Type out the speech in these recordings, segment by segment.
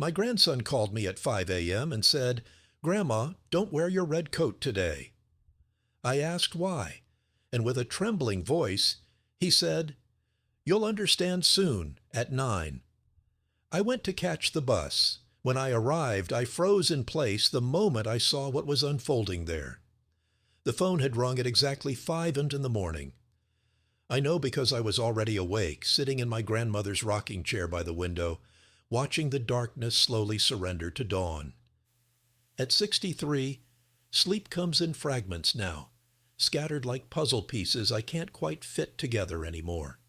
My grandson called me at 5 a.m. and said, "Grandma, don't wear your red coat today." I asked why, and with a trembling voice, he said, "You'll understand soon, at 9." I went to catch the bus. When I arrived, I froze in place the moment I saw what was unfolding there. The phone had rung at exactly 5 in the morning. I know because I was already awake, sitting in my grandmother's rocking chair by the window, watching the darkness slowly surrender to dawn. At 63, sleep comes in fragments now, scattered like puzzle pieces I can't quite fit together anymore.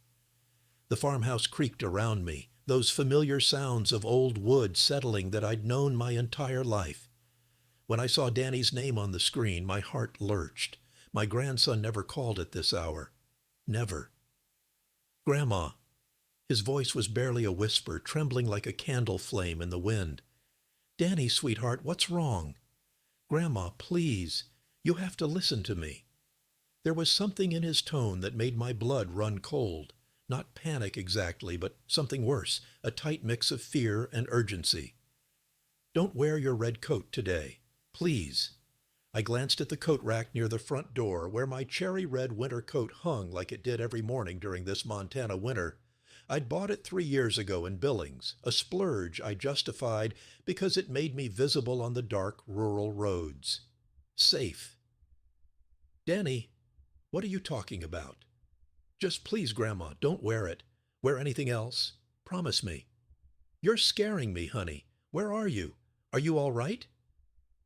The farmhouse creaked around me, those familiar sounds of old wood settling that I'd known my entire life. When I saw Danny's name on the screen, my heart lurched. My grandson never called at this hour. Never. "Grandma." His voice was barely a whisper, trembling like a candle flame in the wind. "Danny, sweetheart, what's wrong?" "Grandma, please. You have to listen to me." There was something in his tone that made my blood run cold. Not panic exactly, but something worse, a tight mix of fear and urgency. "Don't wear your red coat today. Please." I glanced at the coat rack near the front door, where my cherry red winter coat hung like it did every morning during this Montana winter. I'd bought it 3 years ago in Billings, a splurge I justified because it made me visible on the dark rural roads. Safe. "Danny, what are you talking about?" "Just please, Grandma, don't wear it. Wear anything else. Promise me." "You're scaring me, honey. Where are you? Are you all right?"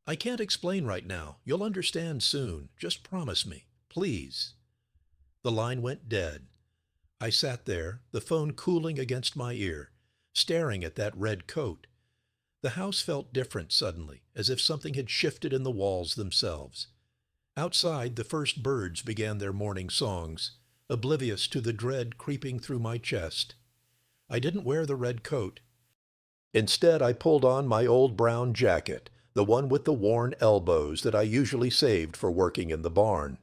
"I can't explain right now. You'll understand soon. Just promise me. Please." The line went dead. I sat there, the phone cooling against my ear, staring at that red coat. The house felt different suddenly, as if something had shifted in the walls themselves. Outside, the first birds began their morning songs, oblivious to the dread creeping through my chest. I didn't wear the red coat. Instead, I pulled on my old brown jacket, the one with the worn elbows that I usually saved for working in the barn.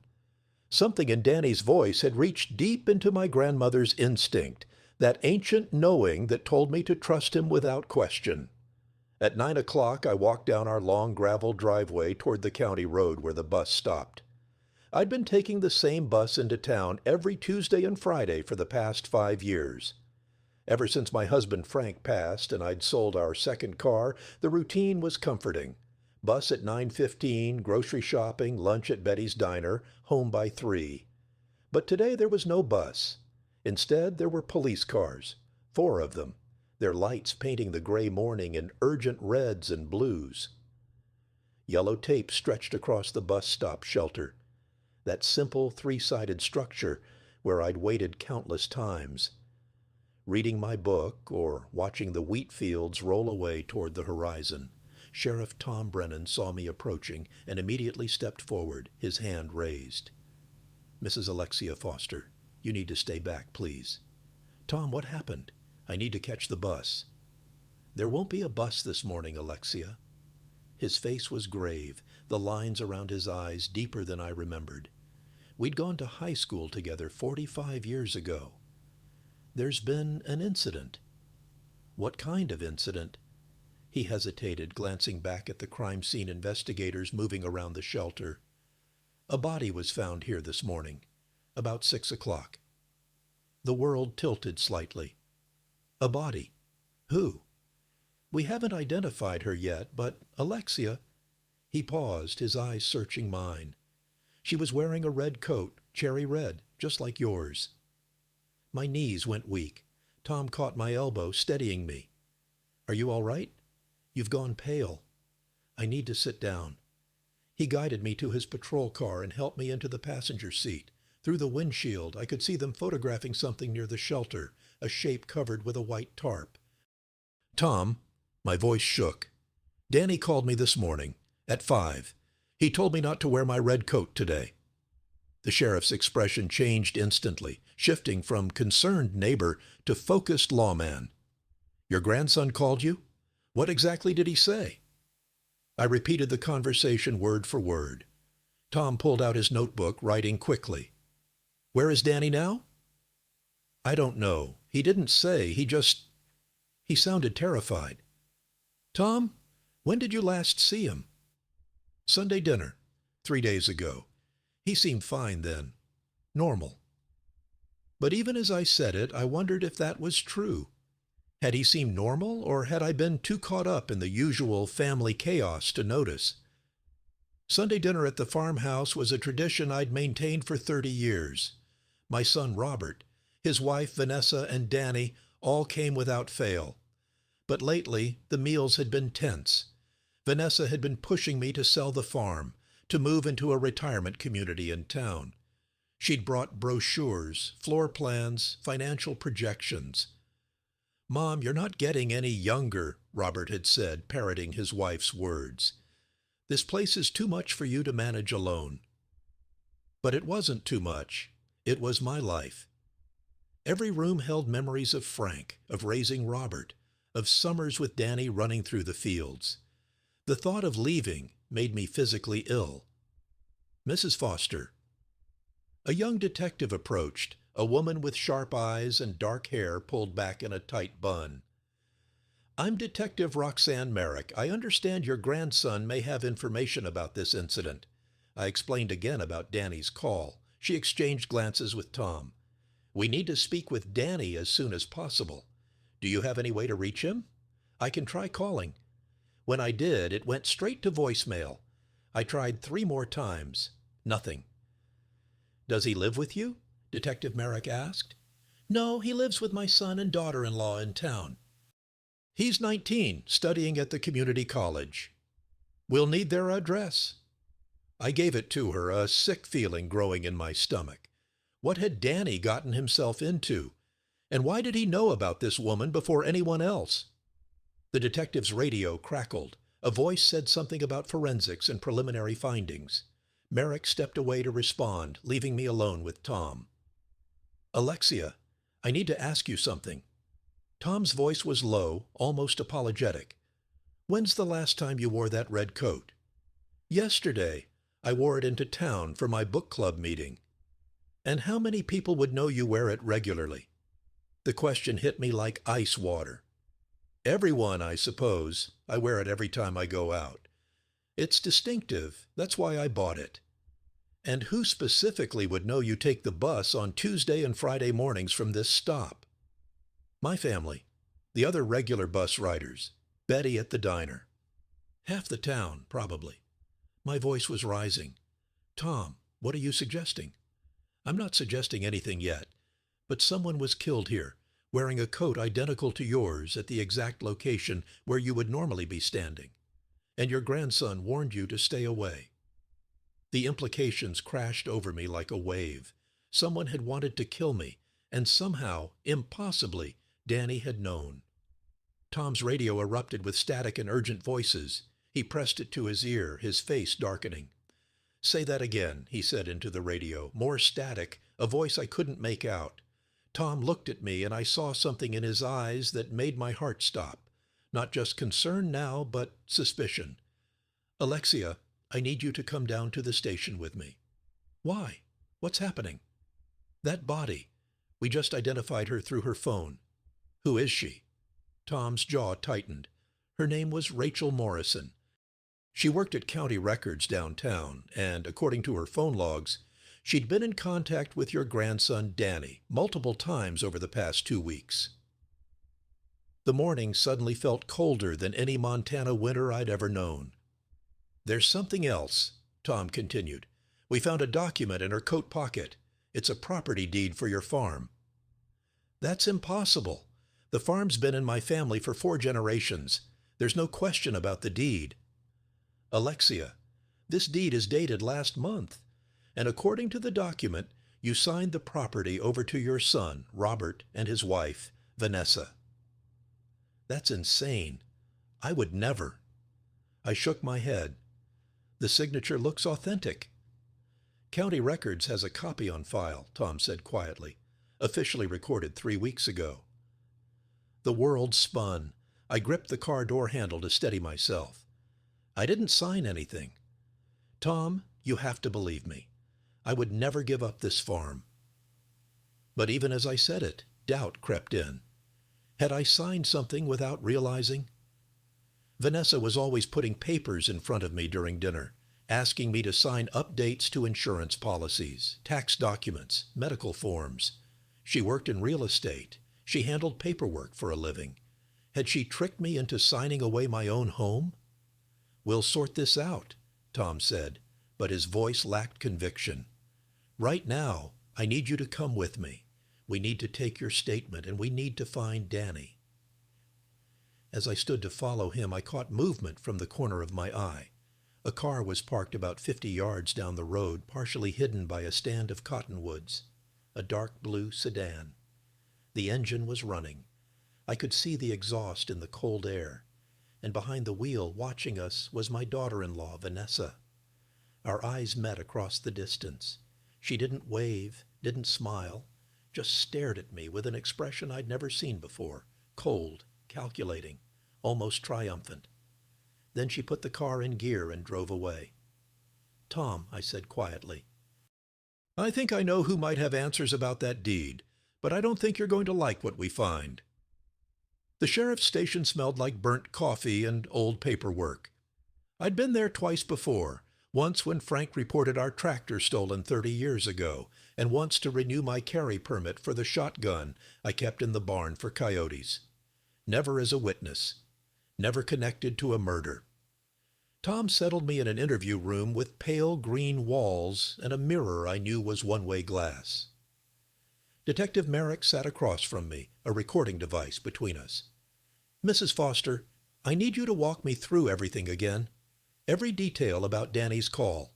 Something in Danny's voice had reached deep into my grandmother's instinct, that ancient knowing that told me to trust him without question. At 9 o'clock, I walked down our long gravel driveway toward the county road where the bus stopped. I'd been taking the same bus into town every Tuesday and Friday for the past 5 years. Ever since my husband Frank passed and I'd sold our second car, the routine was comforting. Bus at 9:15, grocery shopping, lunch at Betty's Diner, home by 3. But today there was no bus. Instead, there were police cars, 4 of them, their lights painting the gray morning in urgent reds and blues. Yellow tape stretched across the bus stop shelter, that simple 3-sided structure where I'd waited countless times, reading my book or watching the wheat fields roll away toward the horizon. Sheriff Tom Brennan saw me approaching and immediately stepped forward, his hand raised. "Mrs. Alexia Foster, you need to stay back, please." "Tom, what happened? I need to catch the bus." "There won't be a bus this morning, Alexia." His face was grave, the lines around his eyes deeper than I remembered. We'd gone to high school together 45 years ago. "There's been an incident." "What kind of incident?" He hesitated, glancing back at the crime scene investigators moving around the shelter. "A body was found here this morning, about 6 o'clock. The world tilted slightly. "A body? Who?" "We haven't identified her yet, but Alexia—" He paused, his eyes searching mine. "She was wearing a red coat, cherry red, just like yours." My knees went weak. Tom caught my elbow, steadying me. "Are you all right? You've gone pale." "I need to sit down." He guided me to his patrol car and helped me into the passenger seat. Through the windshield, I could see them photographing something near the shelter, a shape covered with a white tarp. "Tom," my voice shook. "Danny called me this morning, at 5. He told me not to wear my red coat today." The sheriff's expression changed instantly, shifting from concerned neighbor to focused lawman. "Your grandson called you? What exactly did he say?" I repeated the conversation word for word. Tom pulled out his notebook, writing quickly. "Where is Danny now?" "I don't know. He didn't say. He sounded terrified." Tom, when did you last see him? Sunday dinner, 3 days ago. He seemed fine then. Normal. But even as I said it, I wondered if that was true. Had he seemed normal, or had I been too caught up in the usual family chaos to notice? Sunday dinner at the farmhouse was a tradition I'd maintained for 30 years. My son Robert, his wife Vanessa, and Danny all came without fail. But lately, the meals had been tense. Vanessa had been pushing me to sell the farm, to move into a retirement community in town. She'd brought brochures, floor plans, financial projections. "Mom, you're not getting any younger," Robert had said, parroting his wife's words. "This place is too much for you to manage alone." But it wasn't too much. It was my life. Every room held memories of Frank, of raising Robert, of summers with Danny running through the fields. The thought of leaving made me physically ill. "Mrs. Foster." A young detective approached, a woman with sharp eyes and dark hair pulled back in a tight bun. "I'm Detective Roxanne Merrick. I understand your grandson may have information about this incident." I explained again about Danny's call. She exchanged glances with Tom. "We need to speak with Danny as soon as possible. Do you have any way to reach him? I can try calling." When I did, it went straight to voicemail. I tried 3 more times. Nothing. "Does he live with you?" Detective Merrick asked. "No, he lives with my son and daughter-in-law in town. He's 19, studying at the community college." "We'll need their address." I gave it to her, a sick feeling growing in my stomach. What had Danny gotten himself into? And why did he know about this woman before anyone else? The detective's radio crackled. A voice said something about forensics and preliminary findings. Merrick stepped away to respond, leaving me alone with Tom. "Alexia, I need to ask you something." Tom's voice was low, almost apologetic. "When's the last time you wore that red coat?" "Yesterday. I wore it into town for my book club meeting." "And how many people would know you wear it regularly?" The question hit me like ice water. "Everyone, I suppose. I wear it every time I go out. It's distinctive. That's why I bought it." "And who specifically would know you take the bus on Tuesday and Friday mornings from this stop?" "My family. The other regular bus riders. Betty at the diner. Half the town, probably." My voice was rising. "Tom, what are you suggesting?" "I'm not suggesting anything yet. But someone was killed here, wearing a coat identical to yours at the exact location where you would normally be standing. And your grandson warned you to stay away." The implications crashed over me like a wave. Someone had wanted to kill me, and somehow, impossibly, Danny had known. Tom's radio erupted with static and urgent voices. He pressed it to his ear, his face darkening. "Say that again," he said into the radio, more static, a voice I couldn't make out. Tom looked at me, and I saw something in his eyes that made my heart stop. Not just concern now, but suspicion. "Alexia, I need you to come down to the station with me." "Why? What's happening?" "That body. We just identified her through her phone." "Who is she?" Tom's jaw tightened. "Her name was Rachel Morrison. She worked at County Records downtown, and according to her phone logs, she'd been in contact with your grandson Danny multiple times over the past 2 weeks." The morning suddenly felt colder than any Montana winter I'd ever known. "There's something else," Tom continued. "We found a document in her coat pocket. It's a property deed for your farm." "That's impossible. The farm's been in my family for 4 generations. There's no question about the deed." "Alexia, this deed is dated last month, and according to the document, you signed the property over to your son, Robert, and his wife, Vanessa." "That's insane. I would never." I shook my head. "The signature looks authentic." "County Records has a copy on file," Tom said quietly. "Officially recorded 3 weeks ago." The world spun. I gripped the car door handle to steady myself. "I didn't sign anything." "Tom, you have to believe me. I would never give up this farm." But even as I said it, doubt crept in. Had I signed something without realizing? Vanessa was always putting papers in front of me during dinner, asking me to sign updates to insurance policies, tax documents, medical forms. She worked in real estate. She handled paperwork for a living. Had she tricked me into signing away my own home? "We'll sort this out," Tom said, but his voice lacked conviction. "Right now, I need you to come with me. We need to take your statement, and we need to find Danny." As I stood to follow him, I caught movement from the corner of my eye. A car was parked about 50 yards down the road, partially hidden by a stand of cottonwoods, a dark blue sedan. The engine was running. I could see the exhaust in the cold air, and behind the wheel, watching us, was my daughter-in-law, Vanessa. Our eyes met across the distance. She didn't wave, didn't smile, just stared at me with an expression I'd never seen before, cold, calculating, almost triumphant. Then she put the car in gear and drove away. "Tom," I said quietly, "I think I know who might have answers about that deed, but I don't think you're going to like what we find." The sheriff's station smelled like burnt coffee and old paperwork. I'd been there twice before, once when Frank reported our tractor stolen 30 years ago, and once to renew my carry permit for the shotgun I kept in the barn for coyotes. Never as a witness. Never connected to a murder. Tom settled me in an interview room with pale green walls and a mirror I knew was one-way glass. Detective Merrick sat across from me, a recording device between us. "Mrs. Foster, I need you to walk me through everything again. Every detail about Danny's call."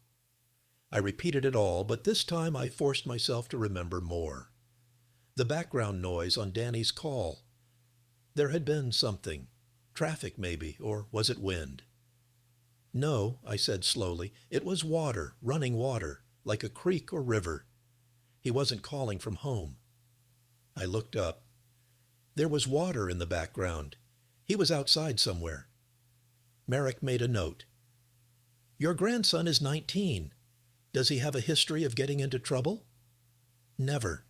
I repeated it all, but this time I forced myself to remember more. The background noise on Danny's call. There had been something. Traffic, maybe, or was it wind? "No," I said slowly. "It was water, running water, like a creek or river. He wasn't calling from home." I looked up. There was water in the background. He was outside somewhere. Merrick made a note. "Your grandson is 19. Does he have a history of getting into trouble?" "Never."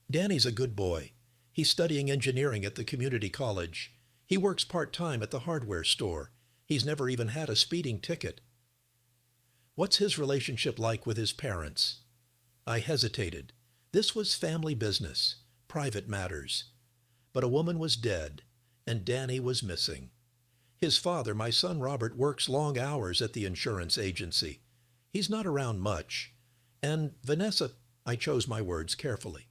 "Danny's a good boy. He's studying engineering at the community college. He works part-time at the hardware store. He's never even had a speeding ticket." "What's his relationship like with his parents?" I hesitated. This was family business, private matters. But a woman was dead, and Danny was missing. His father, my son Robert, works long hours at the insurance agency. He's not around much. And Vanessa, I chose my words carefully.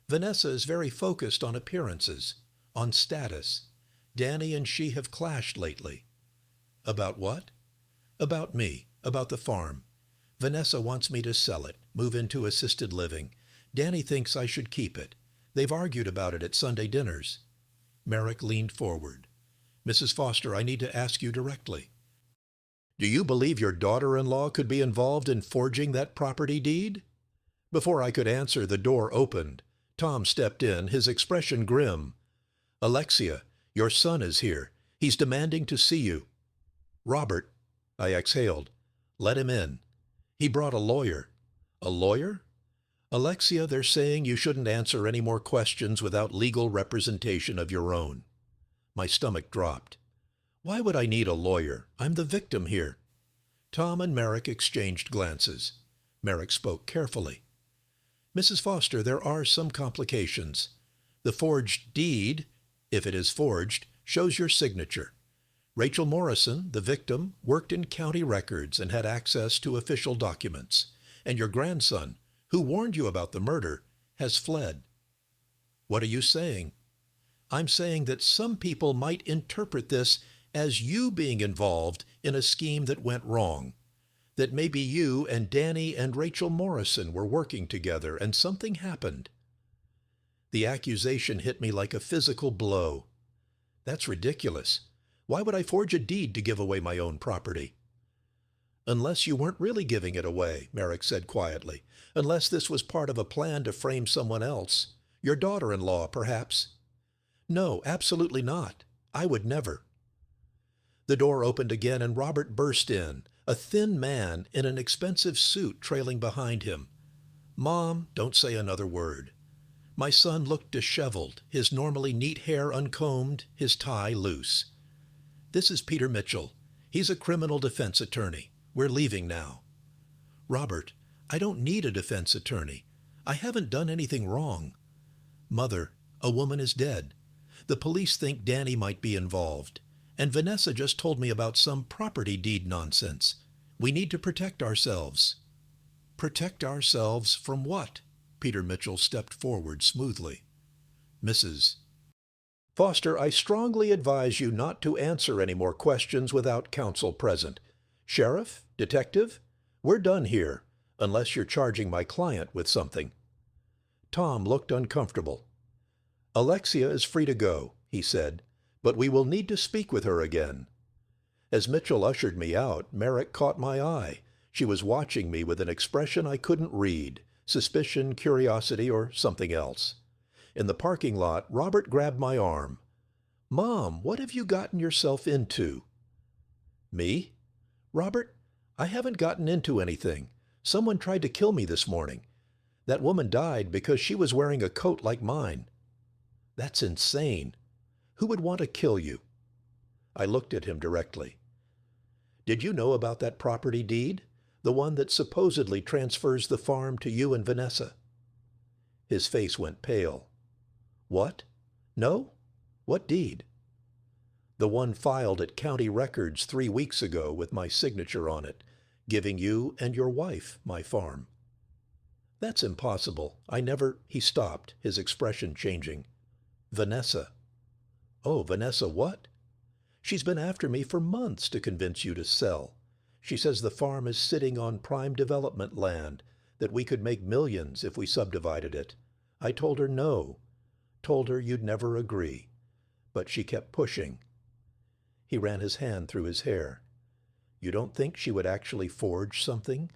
Vanessa is very focused on appearances, on status. Danny and she have clashed lately. About what? About me, about the farm. Vanessa wants me to sell it, move into assisted living. Danny thinks I should keep it. They've argued about it at Sunday dinners. Merrick leaned forward. "Mrs. Foster, I need to ask you directly. Do you believe your daughter-in-law could be involved in forging that property deed?" Before I could answer, the door opened. Tom stepped in, his expression grim. "Alexia, your son is here. He's demanding to see you." "Robert," I exhaled. "Let him in." "He brought a lawyer." "A lawyer?" "Alexia, they're saying you shouldn't answer any more questions without legal representation of your own." My stomach dropped. Why would I need a lawyer? I'm the victim here. Tom and Merrick exchanged glances. Merrick spoke carefully. "Mrs. Foster, there are some complications. The forged deed, if it is forged, shows your signature. Rachel Morrison, the victim, worked in county records and had access to official documents. And your grandson, who warned you about the murder, has fled." "What are you saying?" "I'm saying that some people might interpret this as you being involved in a scheme that went wrong. That maybe you and Danny and Rachel Morrison were working together and something happened." The accusation hit me like a physical blow. That's ridiculous. Why would I forge a deed to give away my own property? "Unless you weren't really giving it away," Merrick said quietly. "Unless this was part of a plan to frame someone else. Your daughter-in-law, perhaps." "No, absolutely not. I would never." The door opened again and Robert burst in, a thin man in an expensive suit trailing behind him. "Mom, don't say another word." My son looked disheveled, his normally neat hair uncombed, his tie loose. This is Peter Mitchell. He's a criminal defense attorney. We're leaving now. Robert, I don't need a defense attorney. I haven't done anything wrong. Mother, a woman is dead. The police think Danny might be involved. And Vanessa just told me about some property deed nonsense. We need to protect ourselves. Protect ourselves from what? Peter Mitchell stepped forward smoothly. Mrs. Foster, I strongly advise you not to answer any more questions without counsel present. Sheriff? Detective? We're done here, unless you're charging my client with something. Tom looked uncomfortable. Alexia is free to go, he said, but we will need to speak with her again. As Mitchell ushered me out, Merrick caught my eye. She was watching me with an expression I couldn't read, suspicion, curiosity, or something else. In the parking lot, Robert grabbed my arm. Mom, what have you gotten yourself into? Me? Robert, I haven't gotten into anything. Someone tried to kill me this morning. That woman died because she was wearing a coat like mine. That's insane. Who would want to kill you? I looked at him directly. Did you know about that property deed? The one that supposedly transfers the farm to you and Vanessa? His face went pale. What? No? What deed? The one filed at county records 3 weeks ago with my signature on it, giving you and your wife my farm. That's impossible. He stopped, his expression changing. Vanessa. Oh, Vanessa what? She's been after me for months to convince you to sell. She says the farm is sitting on prime development land, that we could make millions if we subdivided it. I told her no. Told her you'd never agree. But she kept pushing. He ran his hand through his hair. You don't think she would actually forge something?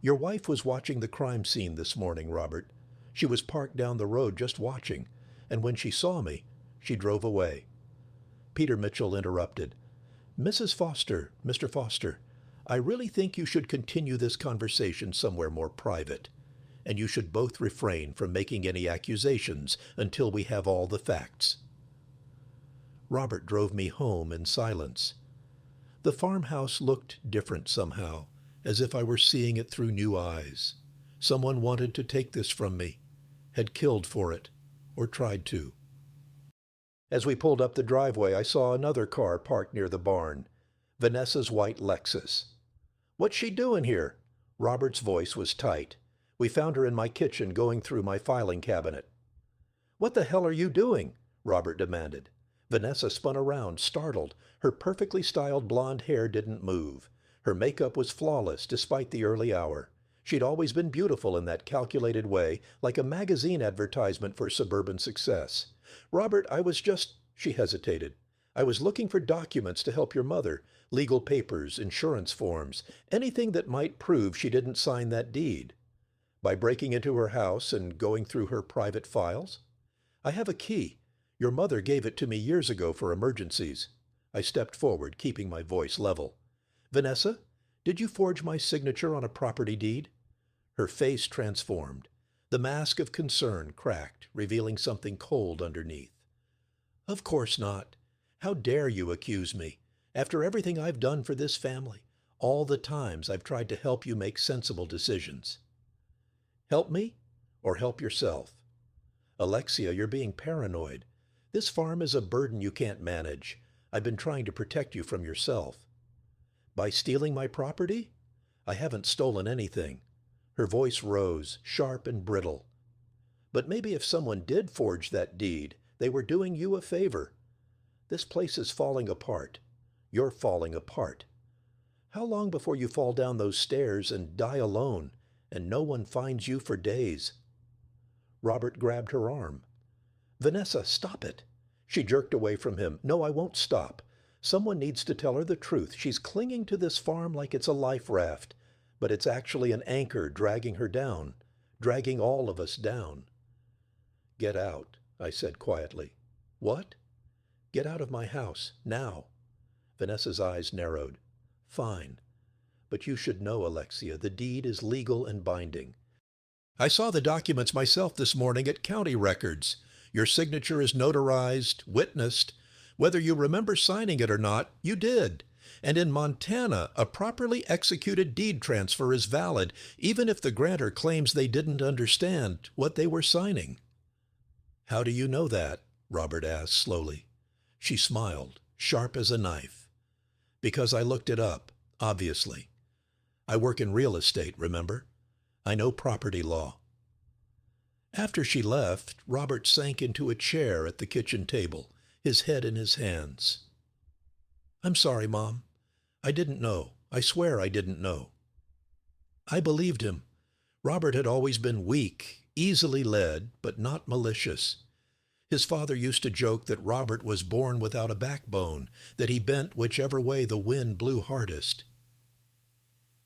Your wife was watching the crime scene this morning, Robert. She was parked down the road just watching, and when she saw me, she drove away. Peter Mitchell interrupted. Mrs. Foster, Mr. Foster, I really think you should continue this conversation somewhere more private, and you should both refrain from making any accusations until we have all the facts. Robert drove me home in silence. The farmhouse looked different somehow, as if I were seeing it through new eyes. Someone wanted to take this from me, had killed for it, or tried to. As we pulled up the driveway, I saw another car parked near the barn, Vanessa's white Lexus. What's she doing here? Robert's voice was tight. We found her in my kitchen going through my filing cabinet. What the hell are you doing? Robert demanded. Vanessa spun around, startled. Her perfectly styled blonde hair didn't move. Her makeup was flawless despite the early hour. She'd always been beautiful in that calculated way, like a magazine advertisement for suburban success. Robert, she hesitated. I was looking for documents to help your mother, legal papers, insurance forms, anything that might prove she didn't sign that deed. By breaking into her house and going through her private files? I have a key. Your mother gave it to me years ago for emergencies. I stepped forward, keeping my voice level. Vanessa, did you forge my signature on a property deed? Her face transformed. The mask of concern cracked, revealing something cold underneath. Of course not. How dare you accuse me? After everything I've done for this family, all the times I've tried to help you make sensible decisions. Help me or help yourself? Alexia, you're being paranoid. This farm is a burden you can't manage. I've been trying to protect you from yourself. By stealing my property? I haven't stolen anything. Her voice rose, sharp and brittle. But maybe if someone did forge that deed, they were doing you a favor. This place is falling apart. You're falling apart. How long before you fall down those stairs and die alone, and no one finds you for days? Robert grabbed her arm. Vanessa, stop it. She jerked away from him. No, I won't stop. Someone needs to tell her the truth. She's clinging to this farm like it's a life raft, but it's actually an anchor dragging her down, dragging all of us down. Get out, I said quietly. What? Get out of my house, now. Vanessa's eyes narrowed. Fine. But you should know, Alexia, the deed is legal and binding. I saw the documents myself this morning at county records. Your signature is notarized, witnessed. Whether you remember signing it or not, you did. And in Montana, a properly executed deed transfer is valid, even if the grantor claims they didn't understand what they were signing. How do you know that? Robert asked slowly. She smiled, sharp as a knife. Because I looked it up, obviously. I work in real estate, remember? I know property law. After she left, Robert sank into a chair at the kitchen table, his head in his hands. I'm sorry, Mom. I didn't know. I swear I didn't know. I believed him. Robert had always been weak, easily led, but not malicious. His father used to joke that Robert was born without a backbone, that he bent whichever way the wind blew hardest.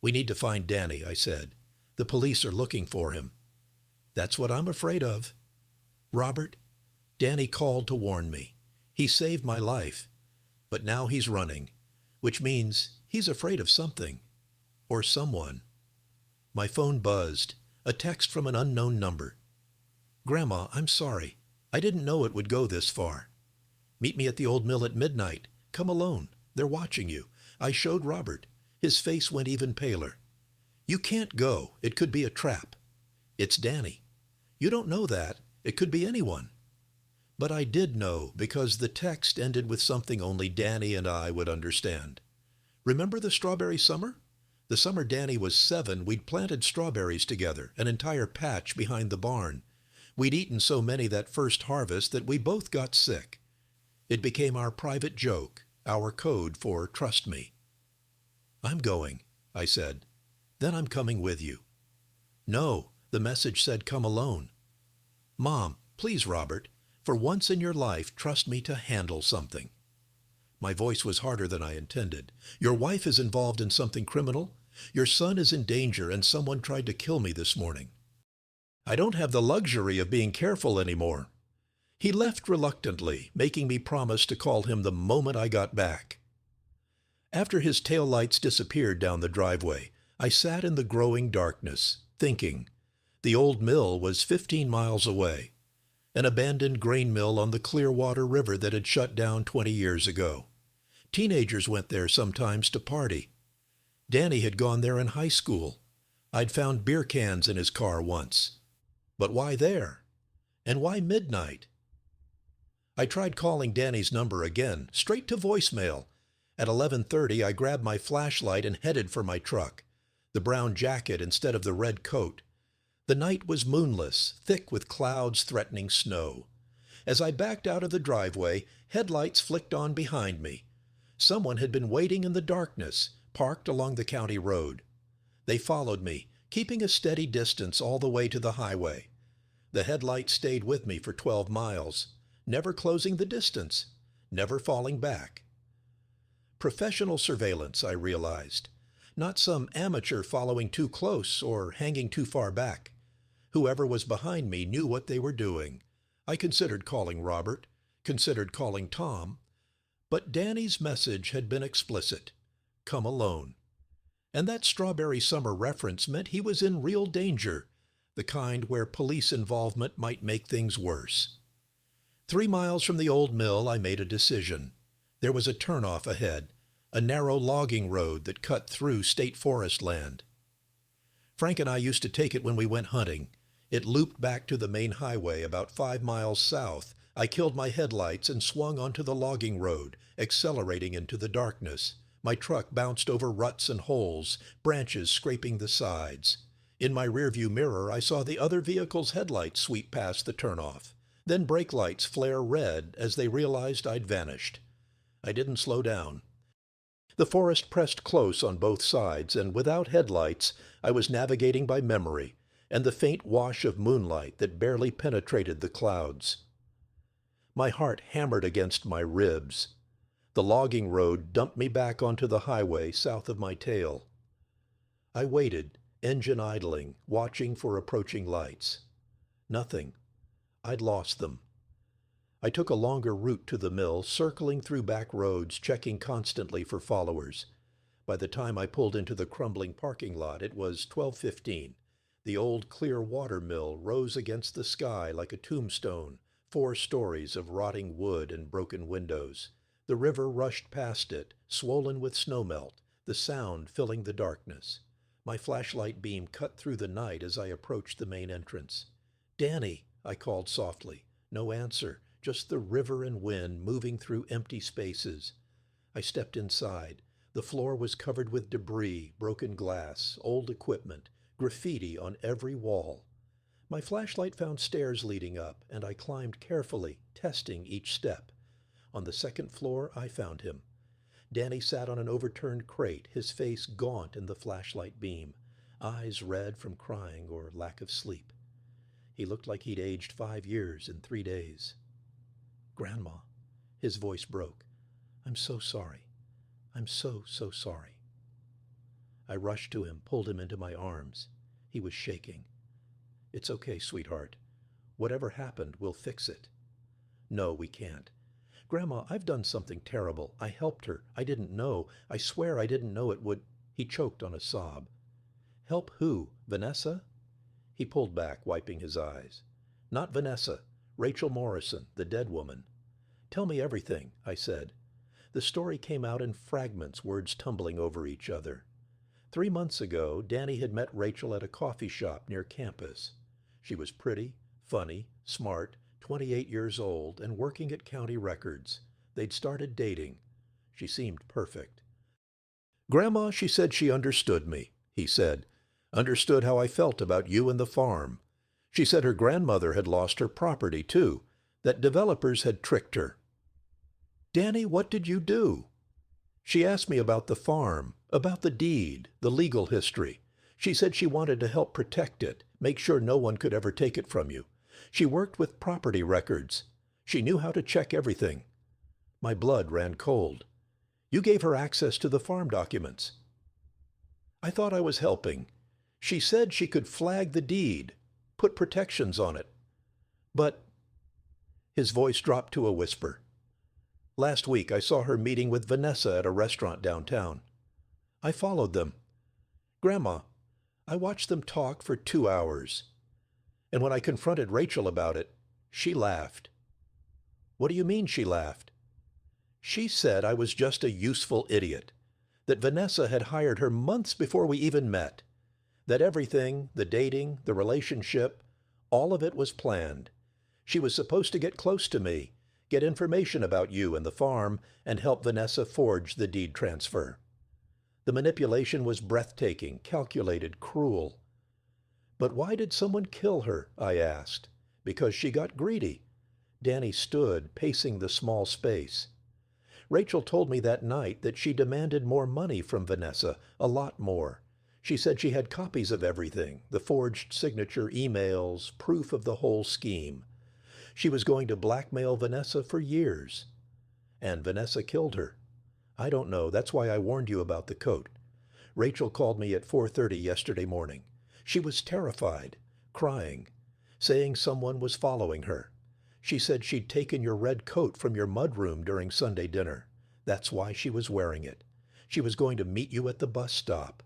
We need to find Danny, I said. The police are looking for him. That's what I'm afraid of. Robert, Danny called to warn me. He saved my life. But now he's running, which means he's afraid of something. Or someone. My phone buzzed. A text from an unknown number. Grandma, I'm sorry. I didn't know it would go this far. Meet me at the old mill at midnight. Come alone. They're watching you. I showed Robert. His face went even paler. You can't go. It could be a trap. It's Danny. You don't know that. It could be anyone. But I did know because the text ended with something only Danny and I would understand. Remember the strawberry summer? The summer Danny was 7, we'd planted strawberries together, an entire patch behind the barn. We'd eaten so many that first harvest that we both got sick. It became our private joke, our code for trust me. I'm going, I said. Then I'm coming with you. No, the message said come alone. Mom, please, Robert, for once in your life, trust me to handle something. My voice was harder than I intended. Your wife is involved in something criminal. Your son is in danger, and someone tried to kill me this morning. I don't have the luxury of being careful anymore. He left reluctantly, making me promise to call him the moment I got back. After his taillights disappeared down the driveway, I sat in the growing darkness, thinking. The old mill was 15 miles away, an abandoned grain mill on the Clearwater River that had shut down 20 years ago. Teenagers went there sometimes to party. Danny had gone there in high school. I'd found beer cans in his car once. But why there? And why midnight? I tried calling Danny's number again, straight to voicemail. At 11:30, I grabbed my flashlight and headed for my truck, the brown jacket instead of the red coat. The night was moonless, thick with clouds threatening snow. As I backed out of the driveway, headlights flicked on behind me. Someone had been waiting in the darkness, parked along the county road. They followed me, keeping a steady distance all the way to the highway. The headlights stayed with me for 12 miles, never closing the distance, never falling back. Professional surveillance, I realized. Not some amateur following too close or hanging too far back. Whoever was behind me knew what they were doing. I considered calling Robert, considered calling Tom. But Danny's message had been explicit. Come alone. And that strawberry summer reference meant he was in real danger, the kind where police involvement might make things worse. 3 miles from the old mill, I made a decision. There was a turnoff ahead, a narrow logging road that cut through state forest land. Frank and I used to take it when we went hunting. It looped back to the main highway about 5 miles south. I killed my headlights and swung onto the logging road, accelerating into the darkness. My truck bounced over ruts and holes, branches scraping the sides. In my rearview mirror, I saw the other vehicle's headlights sweep past the turnoff. Then brake lights flare red as they realized I'd vanished. I didn't slow down. The forest pressed close on both sides, and without headlights, I was navigating by memory and the faint wash of moonlight that barely penetrated the clouds. My heart hammered against my ribs. The logging road dumped me back onto the highway south of my tail. I waited, engine idling, watching for approaching lights. Nothing. I'd lost them. I took a longer route to the mill, circling through back roads, checking constantly for followers. By the time I pulled into the crumbling parking lot, it was 12:15. The old Clearwater mill rose against the sky like a tombstone, 4 stories of rotting wood and broken windows. The river rushed past it, swollen with snowmelt, the sound filling the darkness. My flashlight beam cut through the night as I approached the main entrance. "Danny," I called softly. No answer, just the river and wind moving through empty spaces. I stepped inside. The floor was covered with debris, broken glass, old equipment, graffiti on every wall. My flashlight found stairs leading up, and I climbed carefully, testing each step. On the second floor, I found him. Danny sat on an overturned crate, his face gaunt in the flashlight beam, eyes red from crying or lack of sleep. He looked like he'd aged 5 years in 3 days. "Grandma," his voice broke. "I'm so sorry. I'm so sorry." I rushed to him, pulled him into my arms. He was shaking. "It's okay, sweetheart. Whatever happened, we'll fix it." "No, we can't. Grandma, I've done something terrible. I helped her. I didn't know. I swear I didn't know it would—" He choked on a sob. "Help who? Vanessa?" He pulled back, wiping his eyes. "Not Vanessa. Rachel Morrison, the dead woman." "Tell me everything," I said. The story came out in fragments, words tumbling over each other. 3 months ago, Danny had met Rachel at a coffee shop near campus. She was pretty, funny, smart, 28 years old, and working at county records. They'd started dating. She seemed perfect. "Grandma, she said she understood me," he said. "Understood how I felt about you and the farm. She said her grandmother had lost her property, too, that developers had tricked her." "Danny, what did you do?" "She asked me about the farm, about the deed, the legal history. She said she wanted to help protect it, make sure no one could ever take it from you. She worked with property records. She knew how to check everything." My blood ran cold. "You gave her access to the farm documents." I thought I was helping. "She said she could flag the deed, put protections on it. But—" His voice dropped to a whisper. "Last week I saw her meeting with Vanessa at a restaurant downtown. I followed them. Grandma, I watched them talk for 2 hours. And when I confronted Rachel about it, she laughed." "What do you mean she laughed?" "She said I was just a useful idiot, that Vanessa had hired her months before we even met, that everything, the dating, the relationship, all of it was planned. She was supposed to get close to me, get information about you and the farm, and help Vanessa forge the deed transfer. The manipulation was breathtaking, calculated, cruel. But why did someone kill her?" I asked. "Because she got greedy." Danny stood, pacing the small space. "Rachel told me that night that she demanded more money from Vanessa, a lot more. She said she had copies of everything, the forged signature, emails, proof of the whole scheme. She was going to blackmail Vanessa for years. And Vanessa killed her. I don't know. That's why I warned you about the coat. Rachel called me at 4:30 yesterday morning. She was terrified, crying, saying someone was following her. She said she'd taken your red coat from your mudroom during Sunday dinner. That's why she was wearing it. She was going to meet you at the bus stop,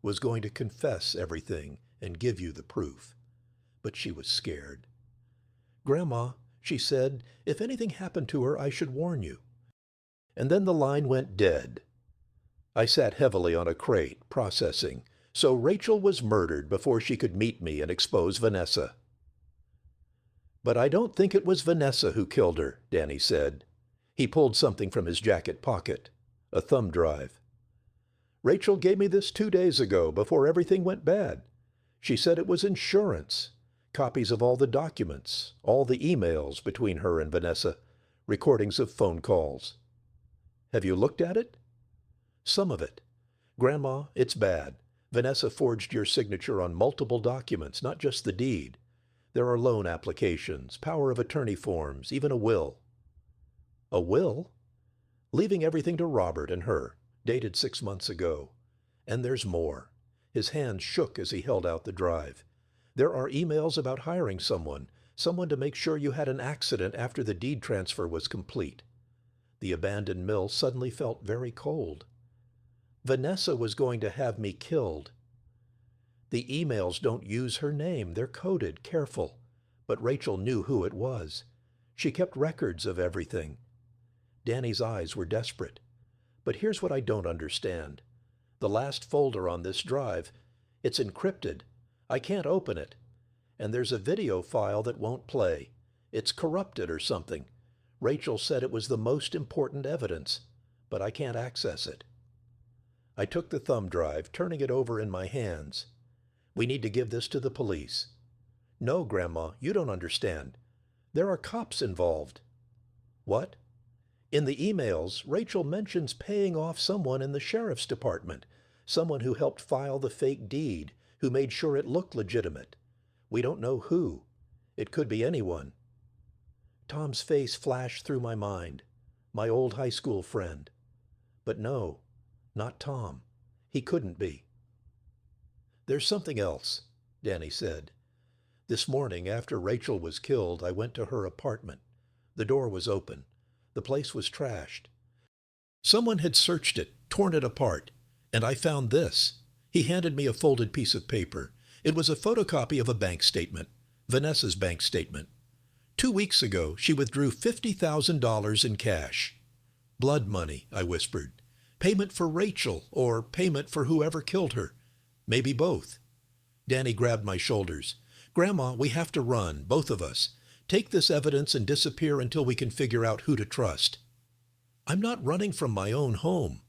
was going to confess everything and give you the proof. But she was scared. Grandma, she said, if anything happened to her, I should warn you." And then the line went dead. I sat heavily on a crate, processing. So Rachel was murdered before she could meet me and expose Vanessa. "But I don't think it was Vanessa who killed her," Danny said. He pulled something from his jacket pocket, a thumb drive. "Rachel gave me this 2 days ago, before everything went bad. She said it was insurance, copies of all the documents, all the emails between her and Vanessa, recordings of phone calls." "Have you looked at it?" "Some of it. Grandma, it's bad. Vanessa forged your signature on multiple documents, not just the deed. There are loan applications, power of attorney forms, even a will." "A will?" "Leaving everything to Robert and her, dated 6 months ago. And there's more." His hand shook as he held out the drive. "There are emails about hiring someone to make sure you had an accident after the deed transfer was complete." The abandoned mill suddenly felt very cold. "Vanessa was going to have me killed." "The emails don't use her name. They're coded, careful. But Rachel knew who it was. She kept records of everything." Danny's eyes were desperate. But here's what I don't understand. The last folder on this drive, it's encrypted. I can't open it. And there's a video file that won't play. It's corrupted or something. Rachel said it was the most important evidence, but I can't access it. I took the thumb drive, turning it over in my hands. We need to give this to the police. No, Grandma, you don't understand. There are cops involved. What? In the emails, Rachel mentions paying off someone in the sheriff's department, someone who helped file the fake deed, who made sure it looked legitimate. We don't know who. It could be anyone. Tom's face flashed through my mind. My old high school friend. But no, not Tom. He couldn't be. There's something else, Danny said. This morning, after Rachel was killed, I went to her apartment. The door was open. The place was trashed. Someone had searched it, torn it apart, and I found this. He handed me a folded piece of paper. It was a photocopy of a bank statement, Vanessa's bank statement. 2 weeks ago, she withdrew $50,000 in cash. Blood money, I whispered. Payment for Rachel, or payment for whoever killed her. Maybe both. Danny grabbed my shoulders. Grandma, we have to run, both of us. Take this evidence and disappear until we can figure out who to trust. I'm not running from my own home.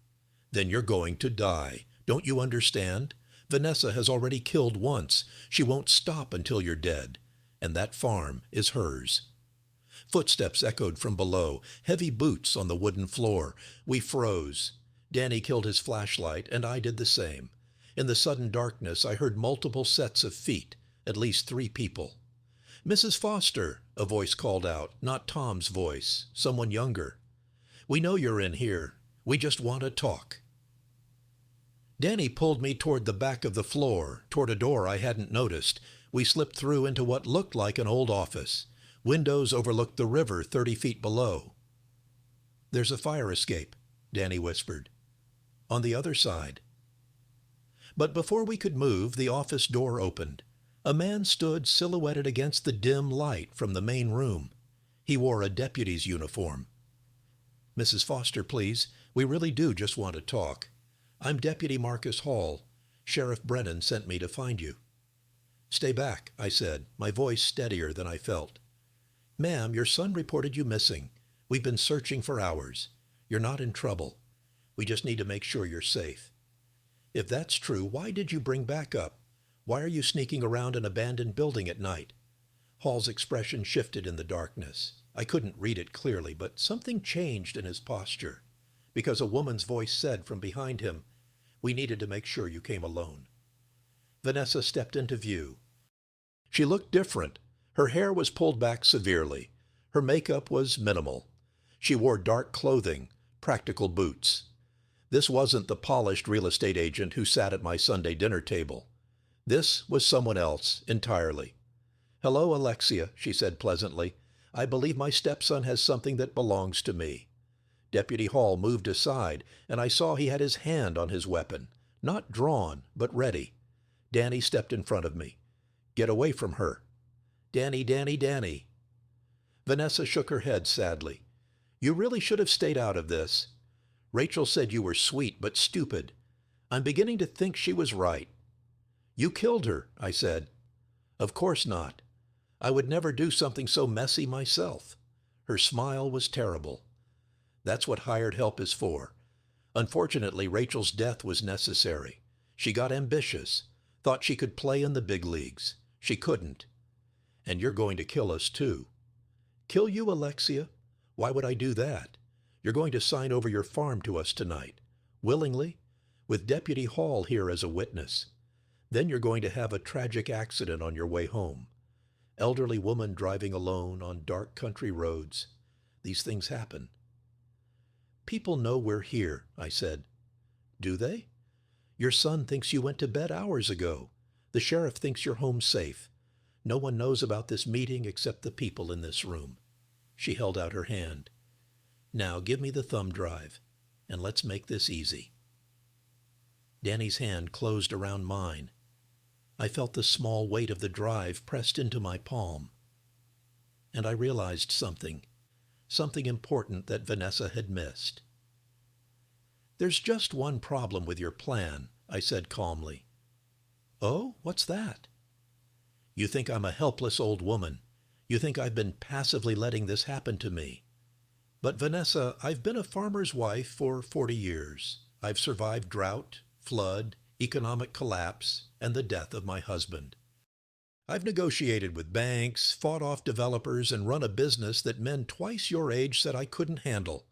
Then you're going to die. Don't you understand? Vanessa has already killed once. She won't stop until you're dead. And that farm is hers. Footsteps echoed from below, heavy boots on the wooden floor. We froze. Danny killed his flashlight, and I did the same. In the sudden darkness, I heard multiple sets of feet, at least 3 people. Mrs. Foster, a voice called out, not Tom's voice, someone younger. We know you're in here. We just want to talk. Danny pulled me toward the back of the floor, toward a door I hadn't noticed. We slipped through into what looked like an old office. Windows overlooked the river 30 feet below. There's a fire escape, Danny whispered. On the other side. But before we could move, the office door opened. A man stood silhouetted against the dim light from the main room. He wore a deputy's uniform. Mrs. Foster, please. We really do just want to talk. I'm Deputy Marcus Hall. Sheriff Brennan sent me to find you. Stay back, I said, my voice steadier than I felt. Ma'am, your son reported you missing. We've been searching for hours. You're not in trouble. We just need to make sure you're safe. If that's true, why did you bring backup? Why are you sneaking around an abandoned building at night? Hall's expression shifted in the darkness. I couldn't read it clearly, but something changed in his posture, because a woman's voice said from behind him, we needed to make sure you came alone. Vanessa stepped into view. She looked different. Her hair was pulled back severely. Her makeup was minimal. She wore dark clothing, practical boots. This wasn't the polished real estate agent who sat at my Sunday dinner table. This was someone else entirely. Hello, Alexia, she said pleasantly. I believe my stepson has something that belongs to me. Deputy Hall moved aside, and I saw he had his hand on his weapon, not drawn, but ready. Danny stepped in front of me. Get away from her. Danny, Danny, Danny. Vanessa shook her head sadly. You really should have stayed out of this. Rachel said you were sweet but stupid. I'm beginning to think she was right. You killed her, I said. Of course not. I would never do something so messy myself. Her smile was terrible. That's what hired help is for. Unfortunately, Rachel's death was necessary. She got ambitious, thought she could play in the big leagues. She couldn't. And you're going to kill us too. Kill you, Alexia? Why would I do that? You're going to sign over your farm to us tonight. Willingly? With Deputy Hall here as a witness. Then you're going to have a tragic accident on your way home. Elderly woman driving alone on dark country roads. These things happen. People know we're here, I said. Do they? Your son thinks you went to bed hours ago. The sheriff thinks you're home safe. No one knows about this meeting except the people in this room. She held out her hand. Now give me the thumb drive, and let's make this easy. Danny's hand closed around mine. I felt the small weight of the drive pressed into my palm. And I realized something. something important that Vanessa had missed. "There's just one problem with your plan," I said calmly. "Oh, what's that?" "You think I'm a helpless old woman. You think I've been passively letting this happen to me. But Vanessa, I've been a farmer's wife for 40 years. I've survived drought, flood, economic collapse, and the death of my husband. I've negotiated with banks, fought off developers, and run a business that men twice your age said I couldn't handle.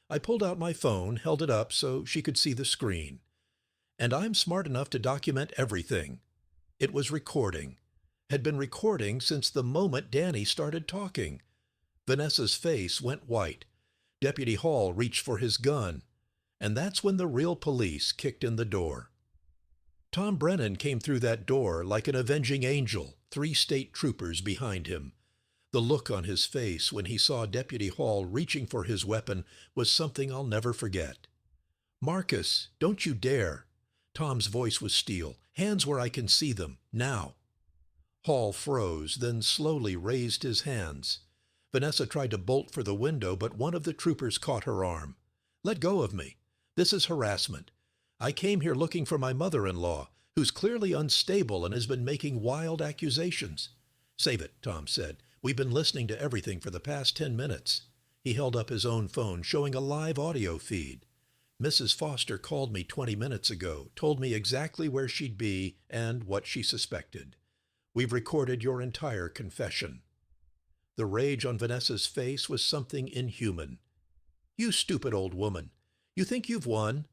I pulled out my phone, held it up so she could see the screen. And I'm smart enough to document everything. It was recording. Had been recording since the moment Danny started talking. Vanessa's face went white. Deputy Hall reached for his gun. And that's when the real police kicked in the door. Tom Brennan came through that door like an avenging angel, 3 state troopers behind him. The look on his face when he saw Deputy Hall reaching for his weapon was something I'll never forget. "Marcus, don't you dare." Tom's voice was steel. "Hands where I can see them, now." Hall froze, then slowly raised his hands. Vanessa tried to bolt for the window, but one of the troopers caught her arm. "Let go of me. This is harassment. I came here looking for my mother-in-law, who's clearly unstable and has been making wild accusations." "Save it," Tom said. "We've been listening to everything for the past 10 minutes. He held up his own phone, showing a live audio feed. "Mrs. Foster called me 20 minutes ago, told me exactly where she'd be and what she suspected. We've recorded your entire confession." The rage on Vanessa's face was something inhuman. "You stupid old woman. You think you've won?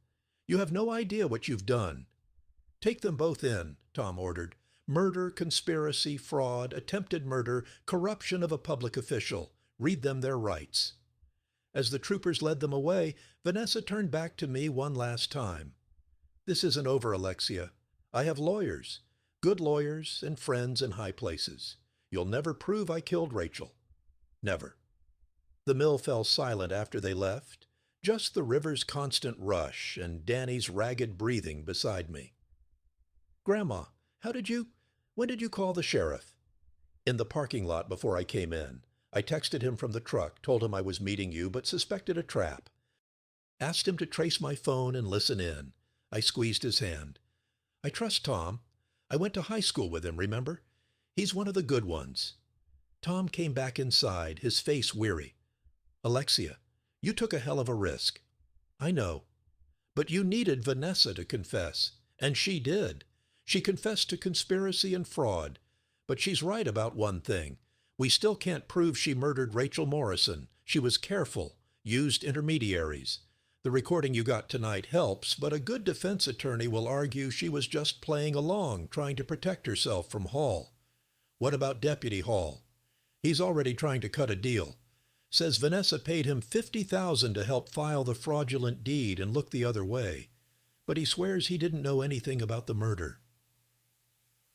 You have no idea what you've done." "Take them both in," Tom ordered. "Murder, conspiracy, fraud, attempted murder, corruption of a public official. Read them their rights." As the troopers led them away, Vanessa turned back to me one last time. "This isn't over, Alexia. I have lawyers, good lawyers and friends in high places. You'll never prove I killed Rachel. Never." The mill fell silent after they left, just the river's constant rush and Danny's ragged breathing beside me. "Grandma, when did you call the sheriff?" "In the parking lot before I came in. I texted him from the truck, told him I was meeting you, but suspected a trap. Asked him to trace my phone and listen in." I squeezed his hand. "I trust Tom. I went to high school with him, remember? He's one of the good ones." Tom came back inside, his face weary. "Alexia, you took a hell of a risk." "I know. But you needed Vanessa to confess. And she did. She confessed to conspiracy and fraud. But she's right about one thing. We still can't prove she murdered Rachel Morrison. She was careful, used intermediaries. The recording you got tonight helps, but a good defense attorney will argue she was just playing along, trying to protect herself from Hall. What about Deputy Hall? He's already trying to cut a deal. Says Vanessa paid him $50,000 to help file the fraudulent deed and look the other way. But he swears he didn't know anything about the murder."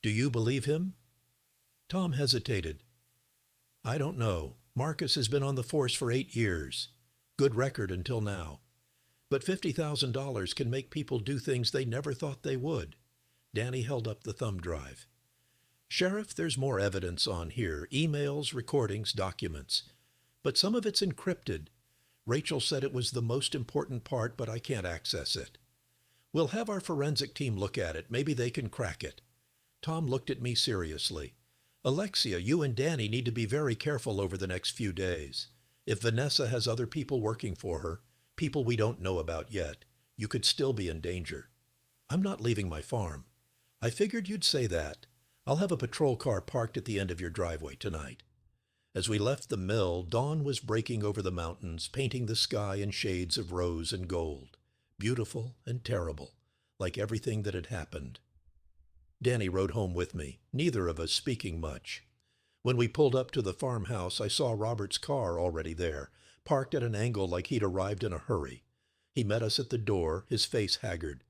"Do you believe him?" Tom hesitated. "I don't know. Marcus has been on the force for 8 years. Good record until now. But $50,000 can make people do things they never thought they would." Danny held up the thumb drive. "Sheriff, there's more evidence on here. Emails, recordings, documents. But some of it's encrypted. Rachel said it was the most important part, but I can't access it. We'll have our forensic team look at it. Maybe they can crack it." Tom looked at me seriously. "Alexia, you and Danny need to be very careful over the next few days. If Vanessa has other people working for her, people we don't know about yet, you could still be in danger. I'm not leaving my farm. I figured you'd say that. I'll have a patrol car parked at the end of your driveway tonight." As we left the mill, dawn was breaking over the mountains, painting the sky in shades of rose and gold. Beautiful and terrible, like everything that had happened. Danny rode home with me, neither of us speaking much. When we pulled up to the farmhouse, I saw Robert's car already there, parked at an angle like he'd arrived in a hurry. He met us at the door, his face haggard.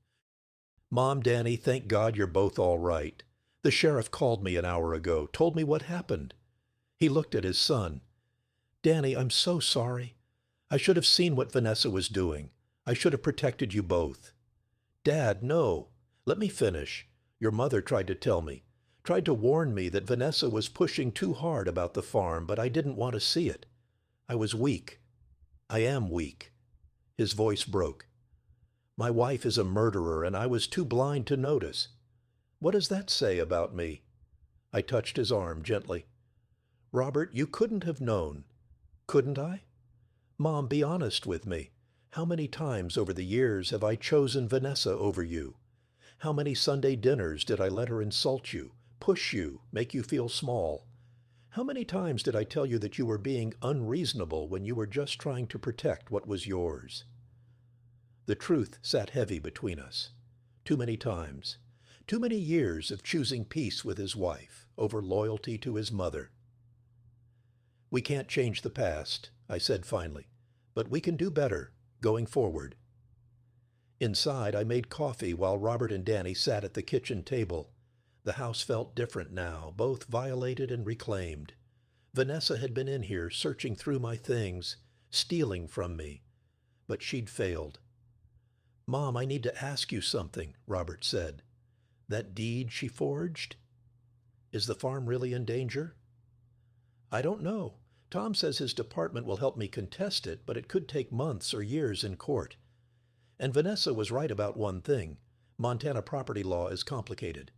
"Mom, Danny, thank God you're both all right. The sheriff called me an hour ago, told me what happened." He looked at his son. "Danny, I'm so sorry. I should have seen what Vanessa was doing. I should have protected you both." "Dad, no. Let me finish. Your mother tried to tell me, tried to warn me that Vanessa was pushing too hard about the farm, but I didn't want to see it. I was weak. I am weak." His voice broke. "My wife is a murderer, and I was too blind to notice. What does that say about me?" I touched his arm gently. "Robert, you couldn't have known." "Couldn't I?" "Mom, be honest with me. How many times over the years have I chosen Vanessa over you? How many Sunday dinners did I let her insult you, push you, make you feel small? How many times did I tell you that you were being unreasonable when you were just trying to protect what was yours?" The truth sat heavy between us. Too many times. Too many years of choosing peace with his wife over loyalty to his mother. "We can't change the past," I said finally, "but we can do better, going forward." Inside, I made coffee while Robert and Danny sat at the kitchen table. The house felt different now, both violated and reclaimed. Vanessa had been in here searching through my things, stealing from me. But she'd failed. "Mom, I need to ask you something," Robert said. "That deed she forged? Is the farm really in danger?" "I don't know. Tom says his department will help me contest it, but it could take months or years in court. And Vanessa was right about one thing. Montana property law is complicated.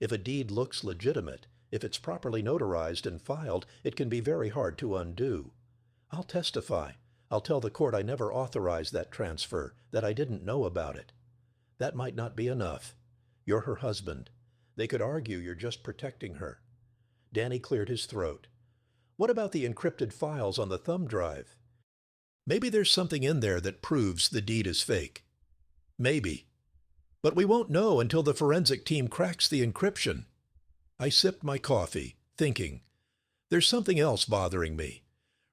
If a deed looks legitimate, if it's properly notarized and filed, it can be very hard to undo. I'll testify. I'll tell the court I never authorized that transfer, that I didn't know about it. That might not be enough. You're her husband. They could argue you're just protecting her." Danny cleared his throat. "What about the encrypted files on the thumb drive? Maybe there's something in there that proves the deed is fake." "Maybe. But we won't know until the forensic team cracks the encryption." I sipped my coffee, thinking. There's something else bothering me.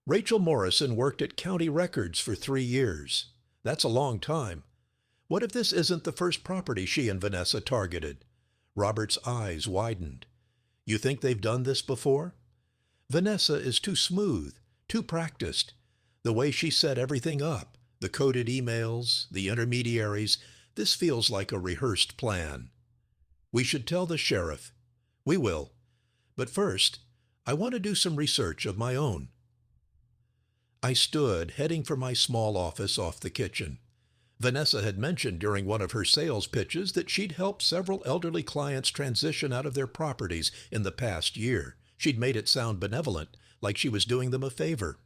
Rachel Morrison worked at County Records for 3 years. That's a long time. What if this isn't the first property she and Vanessa targeted? Robert's eyes widened. "You think they've done this before?" "Vanessa is too smooth, too practiced. The way she set everything up, the coded emails, the intermediaries, this feels like a rehearsed plan." "We should tell the sheriff." "We will. But first, I want to do some research of my own." I stood, heading for my small office off the kitchen. Vanessa had mentioned during one of her sales pitches that she'd helped several elderly clients transition out of their properties in the past year. She'd made it sound benevolent, like she was doing them a favor.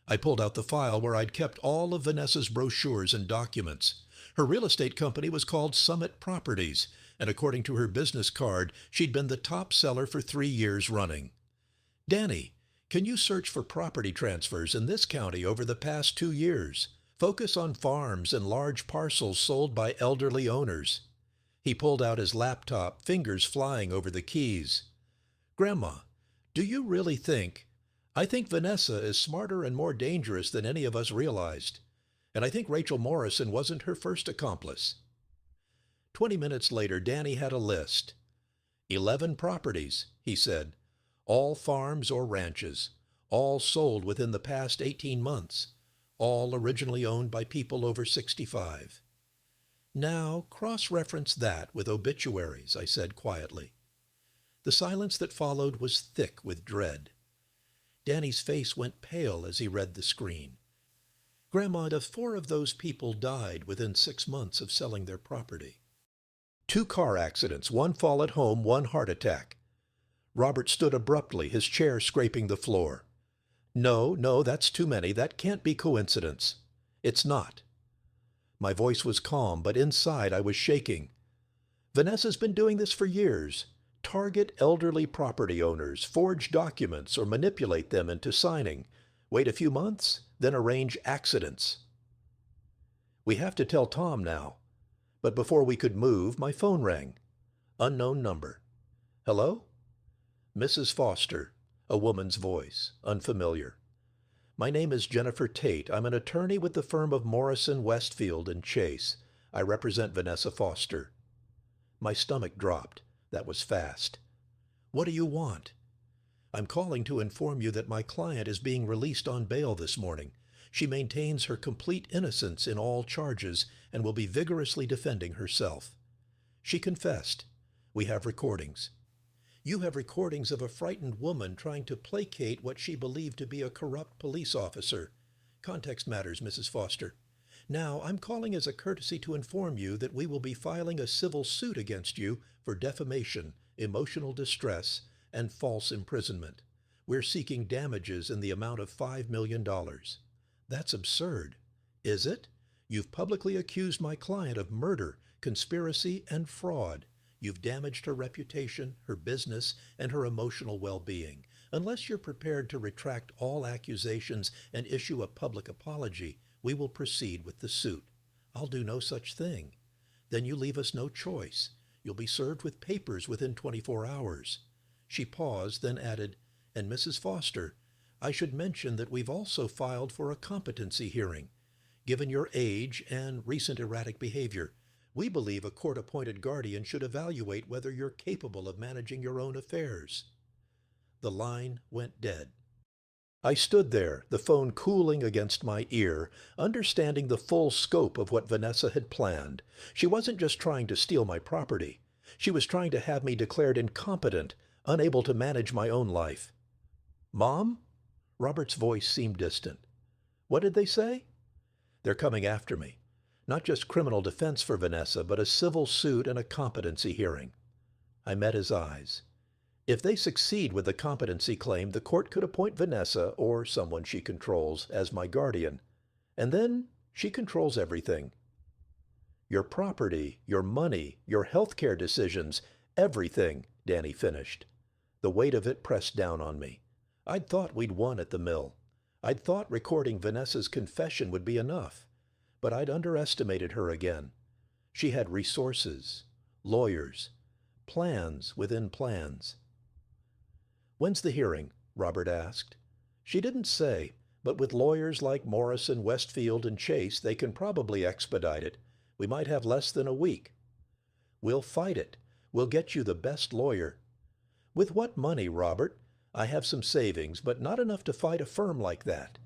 I pulled out the file where I'd kept all of Vanessa's brochures and documents. Her real estate company was called Summit Properties, and according to her business card, she'd been the top seller for 3 years running. "Danny, can you search for property transfers in this county over the past 2 years? Focus on farms and large parcels sold by elderly owners." He pulled out his laptop, fingers flying over the keys. "Grandma, do you really think? I think Vanessa is smarter and more dangerous than any of us realized. And I think Rachel Morrison wasn't her first accomplice." 20 minutes later, Danny had a list. 11 properties, he said. All farms or ranches. All sold within the past 18 months. All originally owned by people over 65. "Now, cross-reference that with obituaries," I said quietly. The silence that followed was thick with dread. Danny's face went pale as he read the screen. "Grandma, 4 of those people died within 6 months of selling their property. 2 car accidents, 1 fall at home, 1 heart attack." Robert stood abruptly, his chair scraping the floor. No, that's too many. That can't be coincidence." "It's not." My voice was calm, but inside I was shaking. "Vanessa's been doing this for years. Target elderly property owners, forge documents, or manipulate them into signing. Wait a few months, then arrange accidents." "We have to tell Tom now." But before we could move, my phone rang. Unknown number. "Hello?" "Mrs. Foster," a woman's voice, unfamiliar. "My name is Jennifer Tate. I'm an attorney with the firm of Morrison, Westfield, and Chase. I represent Vanessa Foster." My stomach dropped. That was fast. "What do you want?" "I'm calling to inform you that my client is being released on bail this morning. She maintains her complete innocence in all charges and will be vigorously defending herself. She confessed. We have recordings. You have recordings of a frightened woman trying to placate what she believed to be a corrupt police officer. Context matters, Mrs. Foster. Now, I'm calling as a courtesy to inform you that we will be filing a civil suit against you for defamation, emotional distress, and false imprisonment. We're seeking damages in the amount of $5 million. That's absurd. Is it? You've publicly accused my client of murder, conspiracy, and fraud. You've damaged her reputation, her business, and her emotional well-being. Unless you're prepared to retract all accusations and issue a public apology, we will proceed with the suit. I'll do no such thing. Then you leave us no choice. You'll be served with papers within 24 hours. She paused, then added, and Mrs. Foster, I should mention that we've also filed for a competency hearing. Given your age and recent erratic behavior, we believe a court-appointed guardian should evaluate whether you're capable of managing your own affairs. The line went dead. I stood there, the phone cooling against my ear, understanding the full scope of what Vanessa had planned. She wasn't just trying to steal my property. She was trying to have me declared incompetent, unable to manage my own life. Mom? Robert's voice seemed distant. What did they say? They're coming after me. Not just criminal defense for Vanessa, but a civil suit and a competency hearing. I met his eyes. If they succeed with the competency claim, the court could appoint Vanessa, or someone she controls, as my guardian. And then she controls everything. Your property, your money, your health care decisions, everything, Danny finished. The weight of it pressed down on me. I'd thought we'd won at the mill. I'd thought recording Vanessa's confession would be enough. But I'd underestimated her again. She had resources, lawyers, plans within plans. When's the hearing? Robert asked. She didn't say, but with lawyers like Morrison, Westfield, and Chase, they can probably expedite it. We might have less than a week. We'll fight it. We'll get you the best lawyer. With what money, Robert? I have some savings, but not enough to fight a firm like that.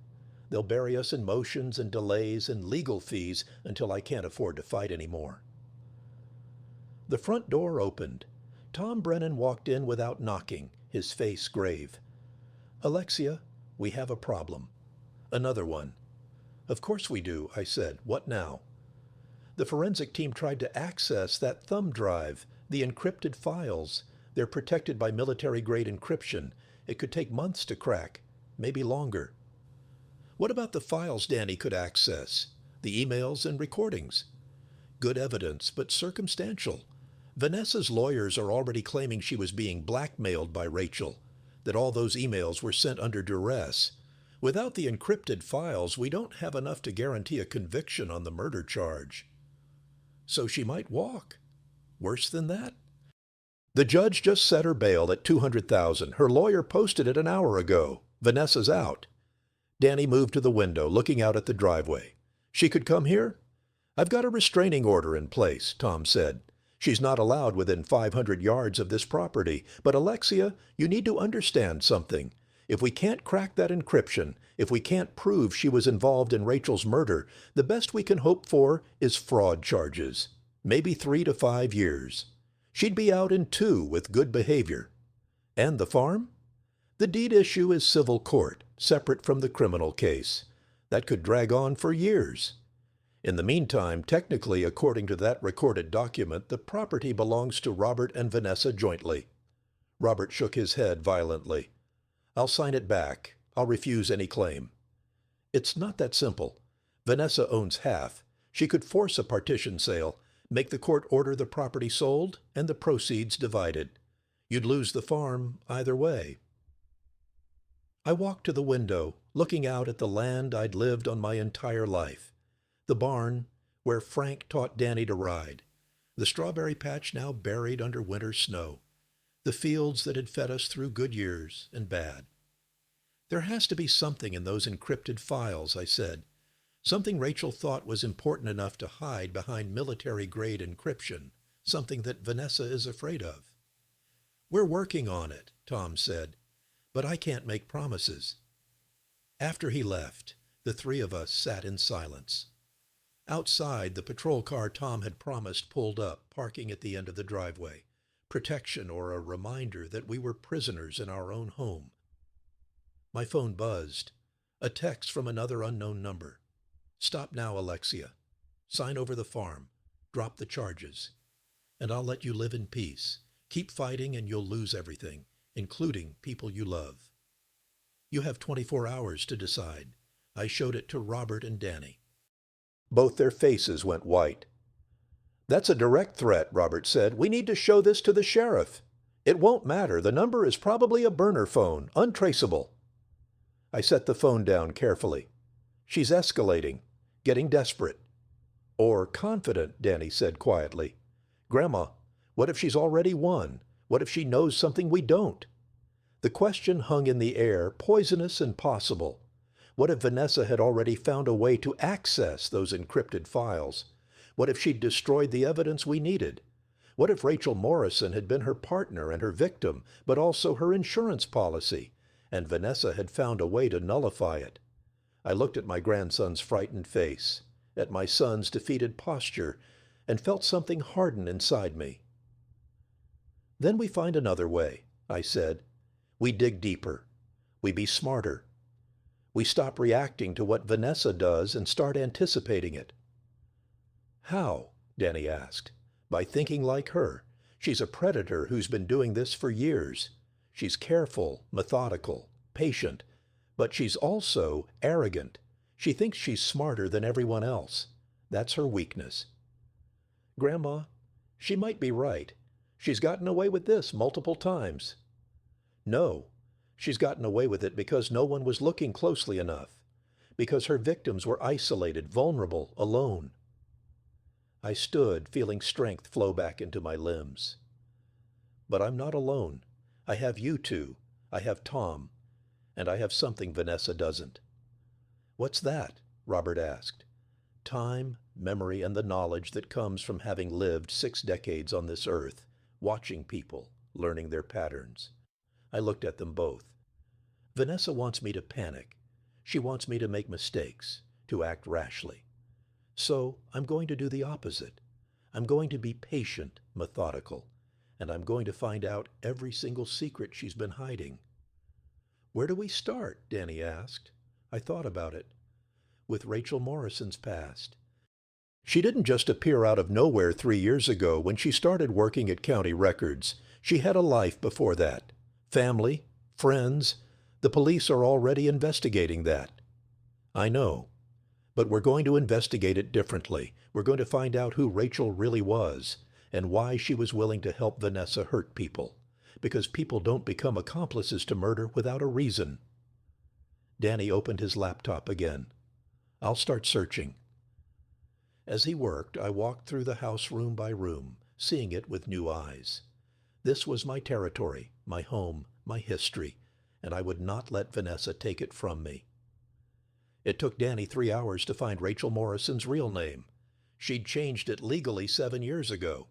They'll bury us in motions and delays and legal fees until I can't afford to fight anymore. The front door opened. Tom Brennan walked in without knocking, his face grave. Alexia, we have a problem. Another one. Of course we do, I said. What now? The forensic team tried to access that thumb drive, the encrypted files. They're protected by military-grade encryption. It could take months to crack, maybe longer. What about the files Danny could access? The emails and recordings? Good evidence, but circumstantial. Vanessa's lawyers are already claiming she was being blackmailed by Rachel, that all those emails were sent under duress. Without the encrypted files, we don't have enough to guarantee a conviction on the murder charge. So she might walk. Worse than that? The judge just set her bail at $200,000. Her lawyer posted it an hour ago. Vanessa's out. Danny moved to the window, looking out at the driveway. She could come here? I've got a restraining order in place, Tom said. She's not allowed within 500 yards of this property. But Alexia, you need to understand something. If we can't crack that encryption, if we can't prove she was involved in Rachel's murder, the best we can hope for is fraud charges. Maybe 3 to 5 years. She'd be out in 2 with good behavior. And the farm? The deed issue is civil court, separate from the criminal case. That could drag on for years. In the meantime, technically, according to that recorded document, the property belongs to Robert and Vanessa jointly. Robert shook his head violently. I'll sign it back. I'll refuse any claim. It's not that simple. Vanessa owns half. She could force a partition sale, make the court order the property sold, and the proceeds divided. You'd lose the farm either way. I walked to the window, looking out at the land I'd lived on my entire life. The barn, where Frank taught Danny to ride. The strawberry patch now buried under winter snow. The fields that had fed us through good years and bad. There has to be something in those encrypted files, I said. Something Rachel thought was important enough to hide behind military-grade encryption. Something that Vanessa is afraid of. We're working on it, Tom said. But I can't make promises. After he left, the 3 of us sat in silence. Outside, the patrol car Tom had promised pulled up, parking at the end of the driveway. Protection or a reminder that we were prisoners in our own home. My phone buzzed. A text from another unknown number. Stop now, Alexia. Sign over the farm. Drop the charges. And I'll let you live in peace. Keep fighting and you'll lose everything, including people you love. You have 24 hours to decide. I showed it to Robert and Danny. Both their faces went white. That's a direct threat, Robert said. We need to show this to the sheriff. It won't matter. The number is probably a burner phone, untraceable. I set the phone down carefully. She's escalating, getting desperate. Or confident, Danny said quietly. Grandma, what if she's already won? What if she knows something we don't? The question hung in the air, poisonous and possible. What if Vanessa had already found a way to access those encrypted files? What if she'd destroyed the evidence we needed? What if Rachel Morrison had been her partner and her victim, but also her insurance policy, and Vanessa had found a way to nullify it? I looked at my grandson's frightened face, at my son's defeated posture, and felt something harden inside me. Then we find another way, I said. We dig deeper. We be smarter. We stop reacting to what Vanessa does and start anticipating it. How? Danny asked. By thinking like her. She's a predator who's been doing this for years. She's careful, methodical, patient, but she's also arrogant. She thinks she's smarter than everyone else. That's her weakness. Grandma, she might be right. She's gotten away with this multiple times. No, she's gotten away with it because no one was looking closely enough, because her victims were isolated, vulnerable, alone. I stood, feeling strength flow back into my limbs. But I'm not alone. I have you two. I have Tom. And I have something Vanessa doesn't. What's that? Robert asked. Time, memory, and the knowledge that comes from having lived 6 decades on this earth, watching people, learning their patterns. I looked at them both. Vanessa wants me to panic. She wants me to make mistakes, to act rashly. So I'm going to do the opposite. I'm going to be patient, methodical, and I'm going to find out every single secret she's been hiding. Where do we start? Danny asked. I thought about it. With Rachel Morrison's past. She didn't just appear out of nowhere 3 years ago when she started working at County Records. She had a life before that. Family, friends. The police are already investigating that. I know. But we're going to investigate it differently. We're going to find out who Rachel really was and why she was willing to help Vanessa hurt people. Because people don't become accomplices to murder without a reason. Danny opened his laptop again. I'll start searching. As he worked, I walked through the house room by room, seeing it with new eyes. This was my territory, my home, my history, and I would not let Vanessa take it from me. It took Danny 3 hours to find Rachel Morrison's real name. She'd changed it legally 7 years ago.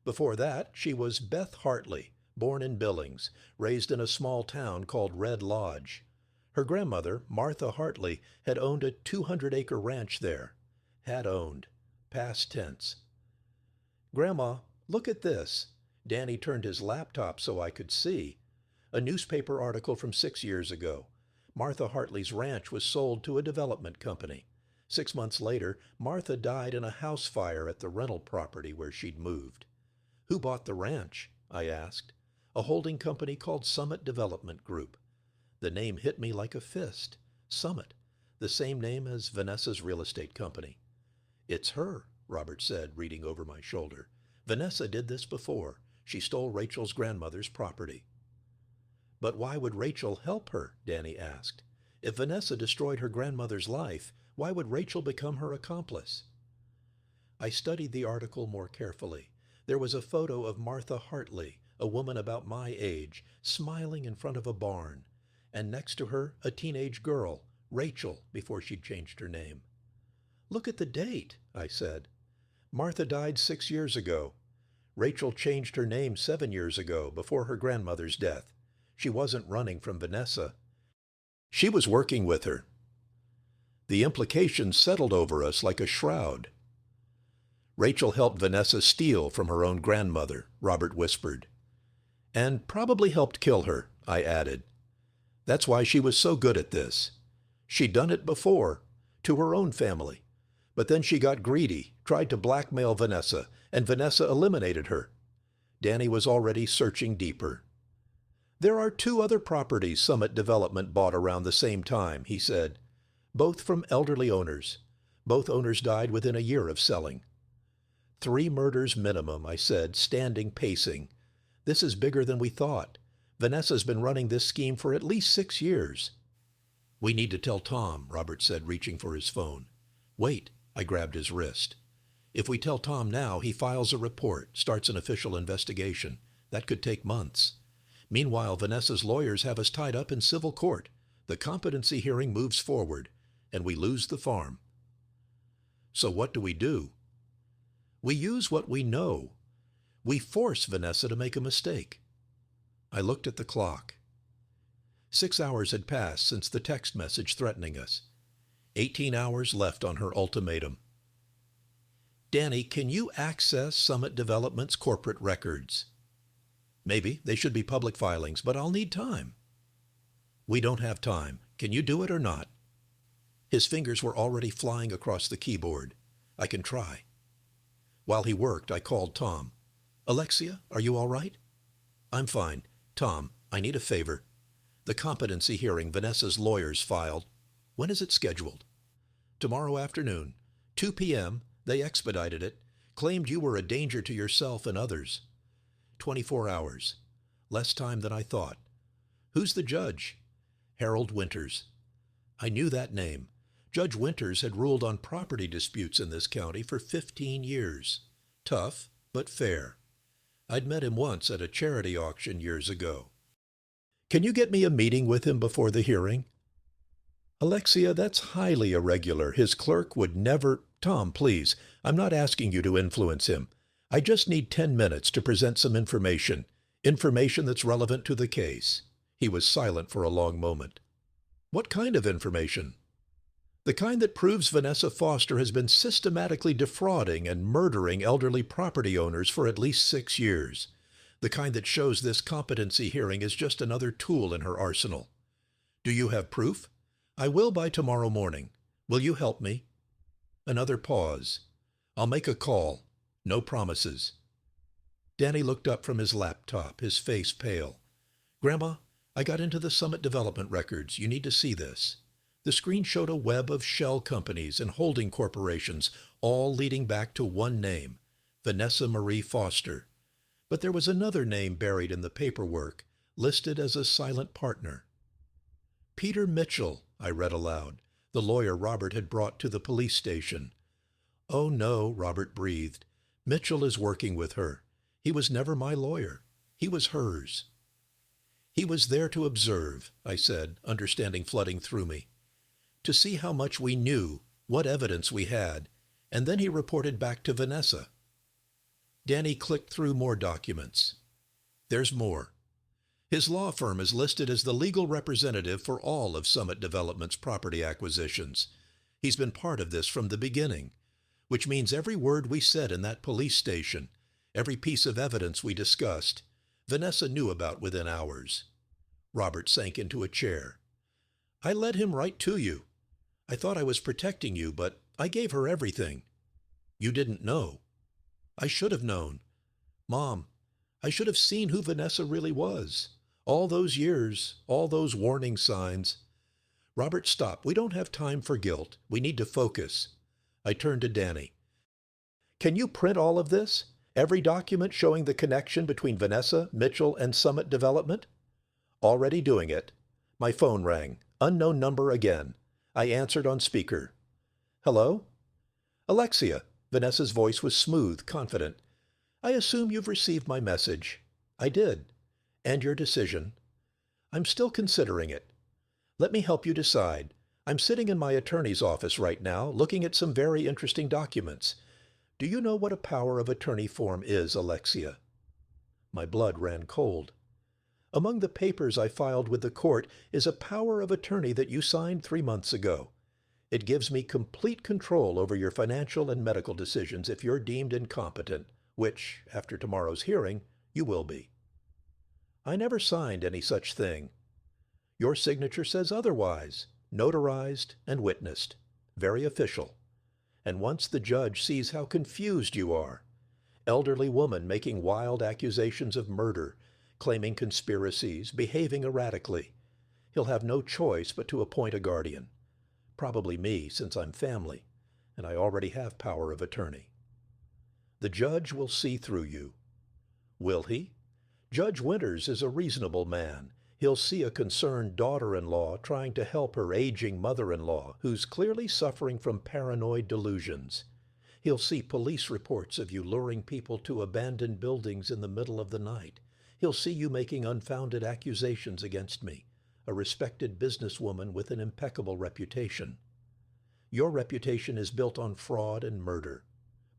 Before that, she was Beth Hartley, born in Billings, raised in a small town called Red Lodge. Her grandmother, Martha Hartley, had owned a 200-acre ranch there. Had owned. Past tense. Grandma, look at this. Danny turned his laptop so I could see. A newspaper article from 6 years ago. Martha Hartley's ranch was sold to a development company. 6 months later, Martha died in a house fire at the rental property where she'd moved. Who bought the ranch? I asked. A holding company called Summit Development Group. The name hit me like a fist. Summit, the same name as Vanessa's real estate company. It's her, Robert said, reading over my shoulder. Vanessa did this before. She stole Rachel's grandmother's property. But why would Rachel help her? Danny asked. If Vanessa destroyed her grandmother's life, why would Rachel become her accomplice? I studied the article more carefully. There was a photo of Martha Hartley, a woman about my age, smiling in front of a barn, and next to her a teenage girl, Rachel, before she'd changed her name. Look at the date, I said. Martha died 6 years ago. Rachel changed her name 7 years ago, before her grandmother's death. She wasn't running from Vanessa. She was working with her. The implications settled over us like a shroud. Rachel helped Vanessa steal from her own grandmother, Robert whispered. And probably helped kill her, I added. That's why she was so good at this. She'd done it before, to her own family. But then she got greedy, tried to blackmail Vanessa, and Vanessa eliminated her. Danny was already searching deeper. There are 2 other properties Summit Development bought around the same time, he said, both from elderly owners. Both owners died within a year of selling. 3 murders minimum, I said, standing pacing. This is bigger than we thought. Vanessa's been running this scheme for at least 6 years. We need to tell Tom, Robert said, reaching for his phone. Wait, I grabbed his wrist. If we tell Tom now, he files a report, starts an official investigation. That could take months. Meanwhile, Vanessa's lawyers have us tied up in civil court. The competency hearing moves forward, and we lose the farm. So what do? We use what we know. We force Vanessa to make a mistake. I looked at the clock. 6 hours had passed since the text message threatening us. 18 hours left on her ultimatum. Danny, can you access Summit Development's corporate records? Maybe. They should be public filings, but I'll need time. We don't have time. Can you do it or not? His fingers were already flying across the keyboard. I can try. While he worked, I called Tom. Alexia, are you all right? I'm fine. Tom, I need a favor. The competency hearing Vanessa's lawyers filed. When is it scheduled? Tomorrow afternoon, 2 p.m. They expedited it, claimed you were a danger to yourself and others. 24 hours. Less time than I thought. Who's the judge? Harold Winters. I knew that name. Judge Winters had ruled on property disputes in this county for 15 years. Tough, but fair. I'd met him once at a charity auction years ago. Can you get me a meeting with him before the hearing? Alexia, that's highly irregular. His clerk would never... Tom, please, I'm not asking you to influence him. I just need 10 minutes to present some information that's relevant to the case. He was silent for a long moment. What kind of information? The kind that proves Vanessa Foster has been systematically defrauding and murdering elderly property owners for at least 6 years. The kind that shows this competency hearing is just another tool in her arsenal. Do you have proof? I will by tomorrow morning. Will you help me? Another pause. I'll make a call. No promises. Danny looked up from his laptop, his face pale. Grandma, I got into the Summit Development records. You need to see this. The screen showed a web of shell companies and holding corporations, all leading back to one name, Vanessa Marie Foster. But there was another name buried in the paperwork, listed as a silent partner. Peter Mitchell, I read aloud, the lawyer Robert had brought to the police station. Oh no, Robert breathed. Mitchell is working with her. He was never my lawyer. He was hers. He was there to observe, I said, understanding flooding through me. To see how much we knew, what evidence we had, and then he reported back to Vanessa. Danny clicked through more documents. There's more. His law firm is listed as the legal representative for all of Summit Development's property acquisitions. He's been part of this from the beginning, which means every word we said in that police station, every piece of evidence we discussed, Vanessa knew about within hours. Robert sank into a chair. I led him right to you. I thought I was protecting you, but I gave her everything. You didn't know. I should have known. Mom, I should have seen who Vanessa really was. All those years, all those warning signs. Robert, stop. We don't have time for guilt. We need to focus. I turned to Danny. Can you print all of this? Every document showing the connection between Vanessa, Mitchell, and Summit Development? Already doing it. My phone rang. Unknown number again. I answered on speaker. Hello? Alexia. Vanessa's voice was smooth, confident. I assume you've received my message. I did. And your decision. I'm still considering it. Let me help you decide. I'm sitting in my attorney's office right now, looking at some very interesting documents. Do you know what a power of attorney form is, Alexia? My blood ran cold. Among the papers I filed with the court is a power of attorney that you signed 3 months ago. It gives me complete control over your financial and medical decisions if you're deemed incompetent, which, after tomorrow's hearing, you will be. I never signed any such thing. Your signature says otherwise. notarized and witnessed. Very official. And once the judge sees how confused you are, elderly woman making wild accusations of murder, claiming conspiracies, behaving erratically, he'll have no choice but to appoint a guardian. Probably me, since I'm family, and I already have power of attorney. The judge will see through you. Will he? Judge Winters is a reasonable man. He'll see a concerned daughter-in-law trying to help her aging mother-in-law, who's clearly suffering from paranoid delusions. He'll see police reports of you luring people to abandoned buildings in the middle of the night. He'll see you making unfounded accusations against me, a respected businesswoman with an impeccable reputation. Your reputation is built on fraud and murder.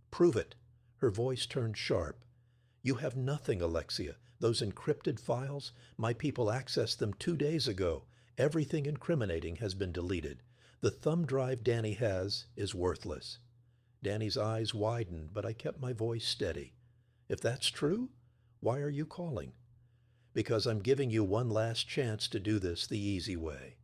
Prove it. Her voice turned sharp. You have nothing, Alexia. Those encrypted files, my people accessed them 2 days ago. Everything incriminating has been deleted. The thumb drive Danny has is worthless. Danny's eyes widened, but I kept my voice steady. If that's true, why are you calling? Because I'm giving you one last chance to do this the easy way.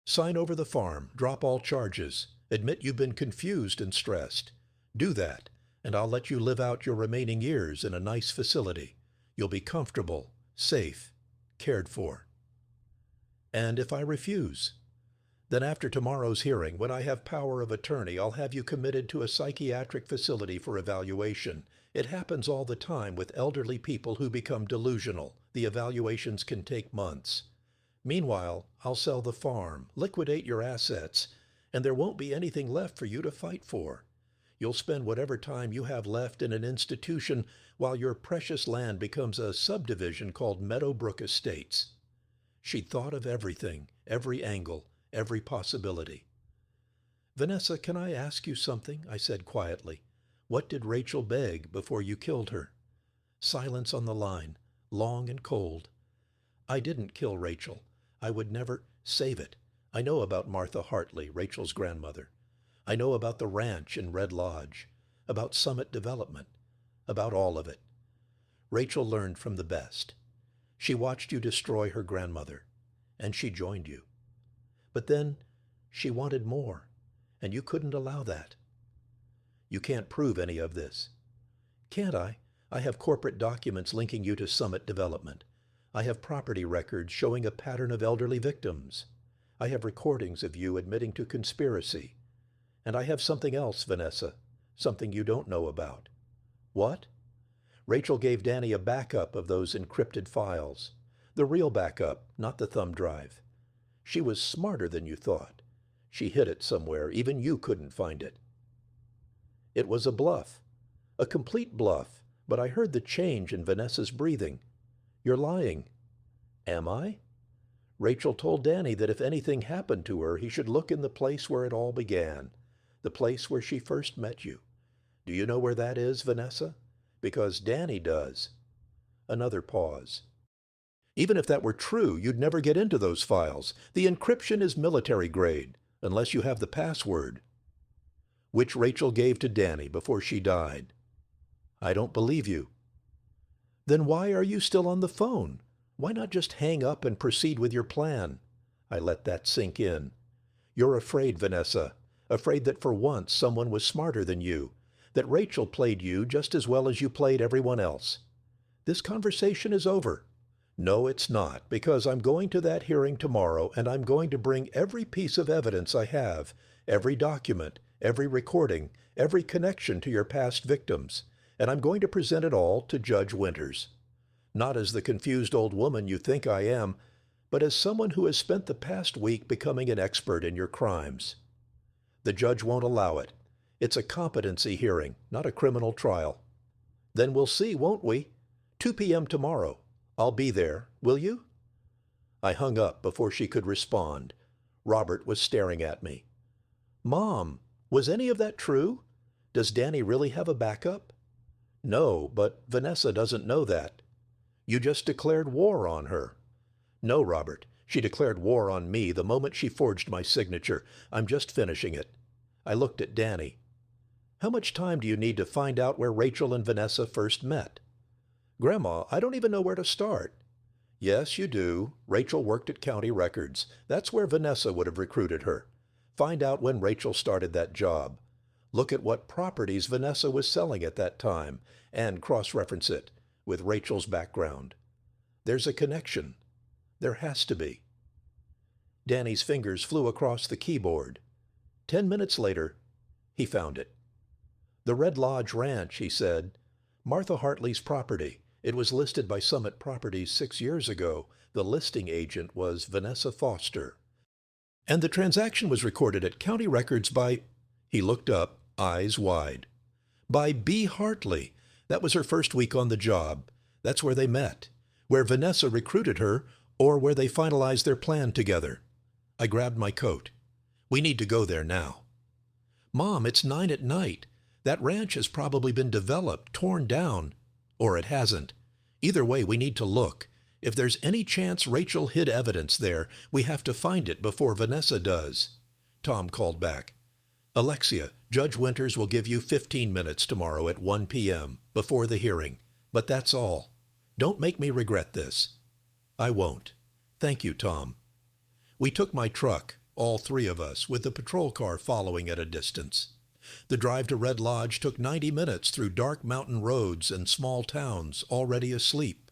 Sign over the farm, drop all charges, admit you've been confused and stressed. Do that, and I'll let you live out your remaining years in a nice facility. You'll be comfortable, safe, cared for. And if I refuse, then after tomorrow's hearing, when I have power of attorney, I'll have you committed to a psychiatric facility for evaluation. It happens all the time with elderly people who become delusional. The evaluations can take months. Meanwhile, I'll sell the farm, liquidate your assets, and there won't be anything left for you to fight for. You'll spend whatever time you have left in an institution while your precious land becomes a subdivision called Meadowbrook Estates. She thought of everything, every angle, every possibility. Vanessa, can I ask you something? I said quietly. What did Rachel beg before you killed her? Silence on the line, long and cold. I didn't kill Rachel. I would never save it. I know about Martha Hartley, Rachel's grandmother. I know about the ranch in Red Lodge, about Summit Development, about all of it. Rachel learned from the best. She watched you destroy her grandmother, and she joined you. But then she wanted more, and you couldn't allow that. You can't prove any of this. Can't I? I have corporate documents linking you to Summit Development. I have property records showing a pattern of elderly victims. I have recordings of you admitting to conspiracy. And I have something else, Vanessa, something you don't know about. What? Rachel gave Danny a backup of those encrypted files. The real backup, not the thumb drive. She was smarter than you thought. She hid it somewhere. Even you couldn't find it. It was a bluff, a complete bluff, but I heard the change in Vanessa's breathing. You're lying. Am I? Rachel told Danny that if anything happened to her, he should look in the place where it all began, the place where she first met you. Do you know where that is, Vanessa? Because Danny does. Another pause. Even if that were true, you'd never get into those files. The encryption is military grade, unless you have the password, which Rachel gave to Danny before she died. I don't believe you. Then why are you still on the phone? Why not just hang up and proceed with your plan? I let that sink in. You're afraid, Vanessa, afraid that for once someone was smarter than you, that Rachel played you just as well as you played everyone else. This conversation is over. No, it's not, because I'm going to that hearing tomorrow, and I'm going to bring every piece of evidence I have, every document, every recording, every connection to your past victims, and I'm going to present it all to Judge Winters. Not as the confused old woman you think I am, but as someone who has spent the past week becoming an expert in your crimes. The judge won't allow it. It's a competency hearing, not a criminal trial. Then we'll see, won't we? 2 p.m. tomorrow. I'll be there. Will you? I hung up before she could respond. Robert was staring at me. Mom, was any of that true? Does Danny really have a backup? No, but Vanessa doesn't know that. You just declared war on her. No, Robert. She declared war on me the moment she forged my signature. I'm just finishing it. I looked at Danny. How much time do you need to find out where Rachel and Vanessa first met? Grandma, I don't even know where to start. Yes, you do. Rachel worked at County Records. That's where Vanessa would have recruited her. Find out when Rachel started that job. Look at what properties Vanessa was selling at that time and cross-reference it with Rachel's background. There's a connection. There has to be. Danny's fingers flew across the keyboard. 10 minutes later, he found it. The Red Lodge Ranch, he said. Martha Hartley's property. It was listed by Summit Properties 6 years ago. The listing agent was Vanessa Foster. And the transaction was recorded at county records by, he looked up, eyes wide, by B. Hartley. That was her first week on the job. That's where they met, where Vanessa recruited her, or where they finalized their plan together. I grabbed my coat. We need to go there now. Mom, it's 9 at night. That ranch has probably been developed, torn down, or it hasn't. Either way, we need to look. If there's any chance Rachel hid evidence there, we have to find it before Vanessa does. Tom called back. Alexia, Judge Winters will give you 15 minutes tomorrow at 1 p.m. before the hearing. But that's all. Don't make me regret this. I won't. Thank you, Tom. We took my truck, all three of us, with the patrol car following at a distance. The drive to Red Lodge took 90 minutes through dark mountain roads and small towns already asleep.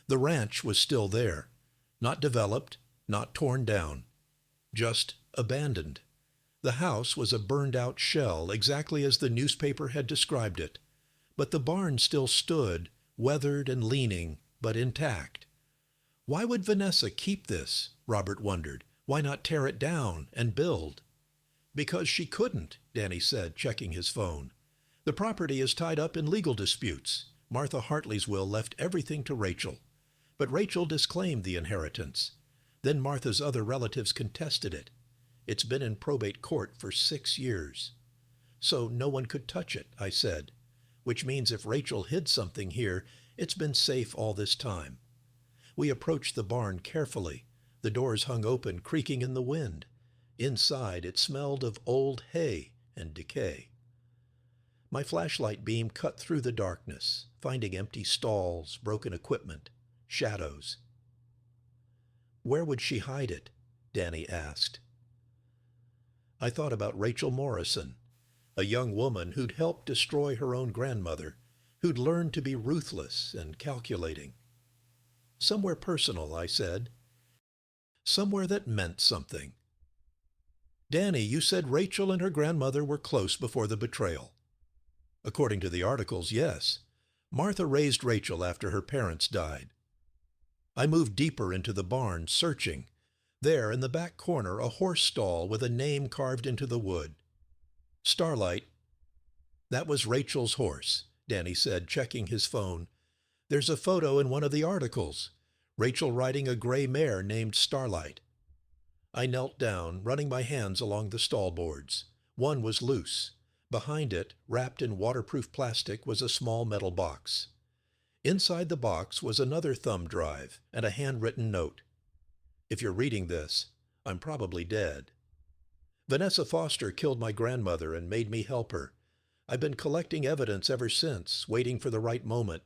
The ranch was still there, not developed, not torn down, just abandoned. The house was a burned-out shell, exactly as the newspaper had described it. But the barn still stood, weathered and leaning, but intact. Why would Vanessa keep this? Robert wondered. Why not tear it down and build? Because she couldn't, Danny said, checking his phone. The property is tied up in legal disputes. Martha Hartley's will left everything to Rachel. But Rachel disclaimed the inheritance. Then Martha's other relatives contested it. It's been in probate court for 6 years. So no one could touch it, I said, which means if Rachel hid something here, it's been safe all this time. We approached the barn carefully. The doors hung open, creaking in the wind. Inside, it smelled of old hay and decay. My flashlight beam cut through the darkness, finding empty stalls, broken equipment, shadows. Where would she hide it? Danny asked. I thought about Rachel Morrison, a young woman who'd helped destroy her own grandmother, who'd learned to be ruthless and calculating. Somewhere personal, I said. Somewhere that meant something. Danny, you said Rachel and her grandmother were close before the betrayal. According to the articles, yes. Martha raised Rachel after her parents died. I moved deeper into the barn, searching. There, in the back corner, a horse stall with a name carved into the wood. Starlight. That was Rachel's horse, Danny said, checking his phone. There's a photo in one of the articles. Rachel riding a gray mare named Starlight. I knelt down, running my hands along the stall boards. One was loose. Behind it, wrapped in waterproof plastic, was a small metal box. Inside the box was another thumb drive and a handwritten note. If you're reading this, I'm probably dead. Vanessa Foster killed my grandmother and made me help her. I've been collecting evidence ever since, waiting for the right moment.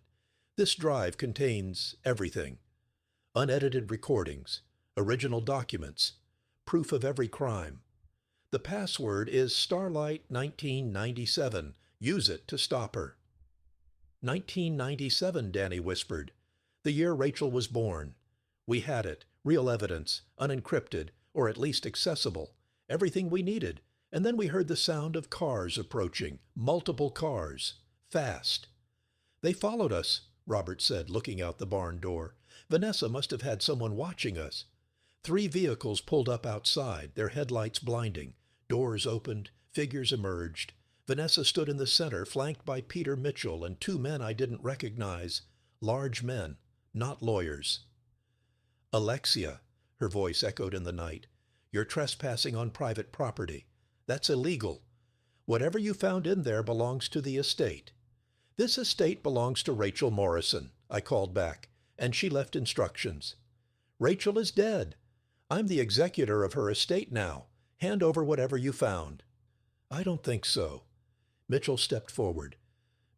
This drive contains everything. Unedited recordings, original documents, proof of every crime. The password is Starlight 1997. Use it to stop her. 1997, Danny whispered. The year Rachel was born. We had it, real evidence, unencrypted, or at least accessible. Everything we needed. And then we heard the sound of cars approaching, multiple cars, fast. They followed us, Robert said, looking out the barn door. Vanessa must have had someone watching us. 3 vehicles pulled up outside, their headlights blinding. Doors opened, figures emerged. Vanessa stood in the center, flanked by Peter Mitchell and 2 men I didn't recognize. Large men, not lawyers. Alexia, her voice echoed in the night. You're trespassing on private property. That's illegal. Whatever you found in there belongs to the estate. This estate belongs to Rachel Morrison, I called back, and she left instructions. Rachel is dead. I'm the executor of her estate now. Hand over whatever you found. I don't think so. Mitchell stepped forward.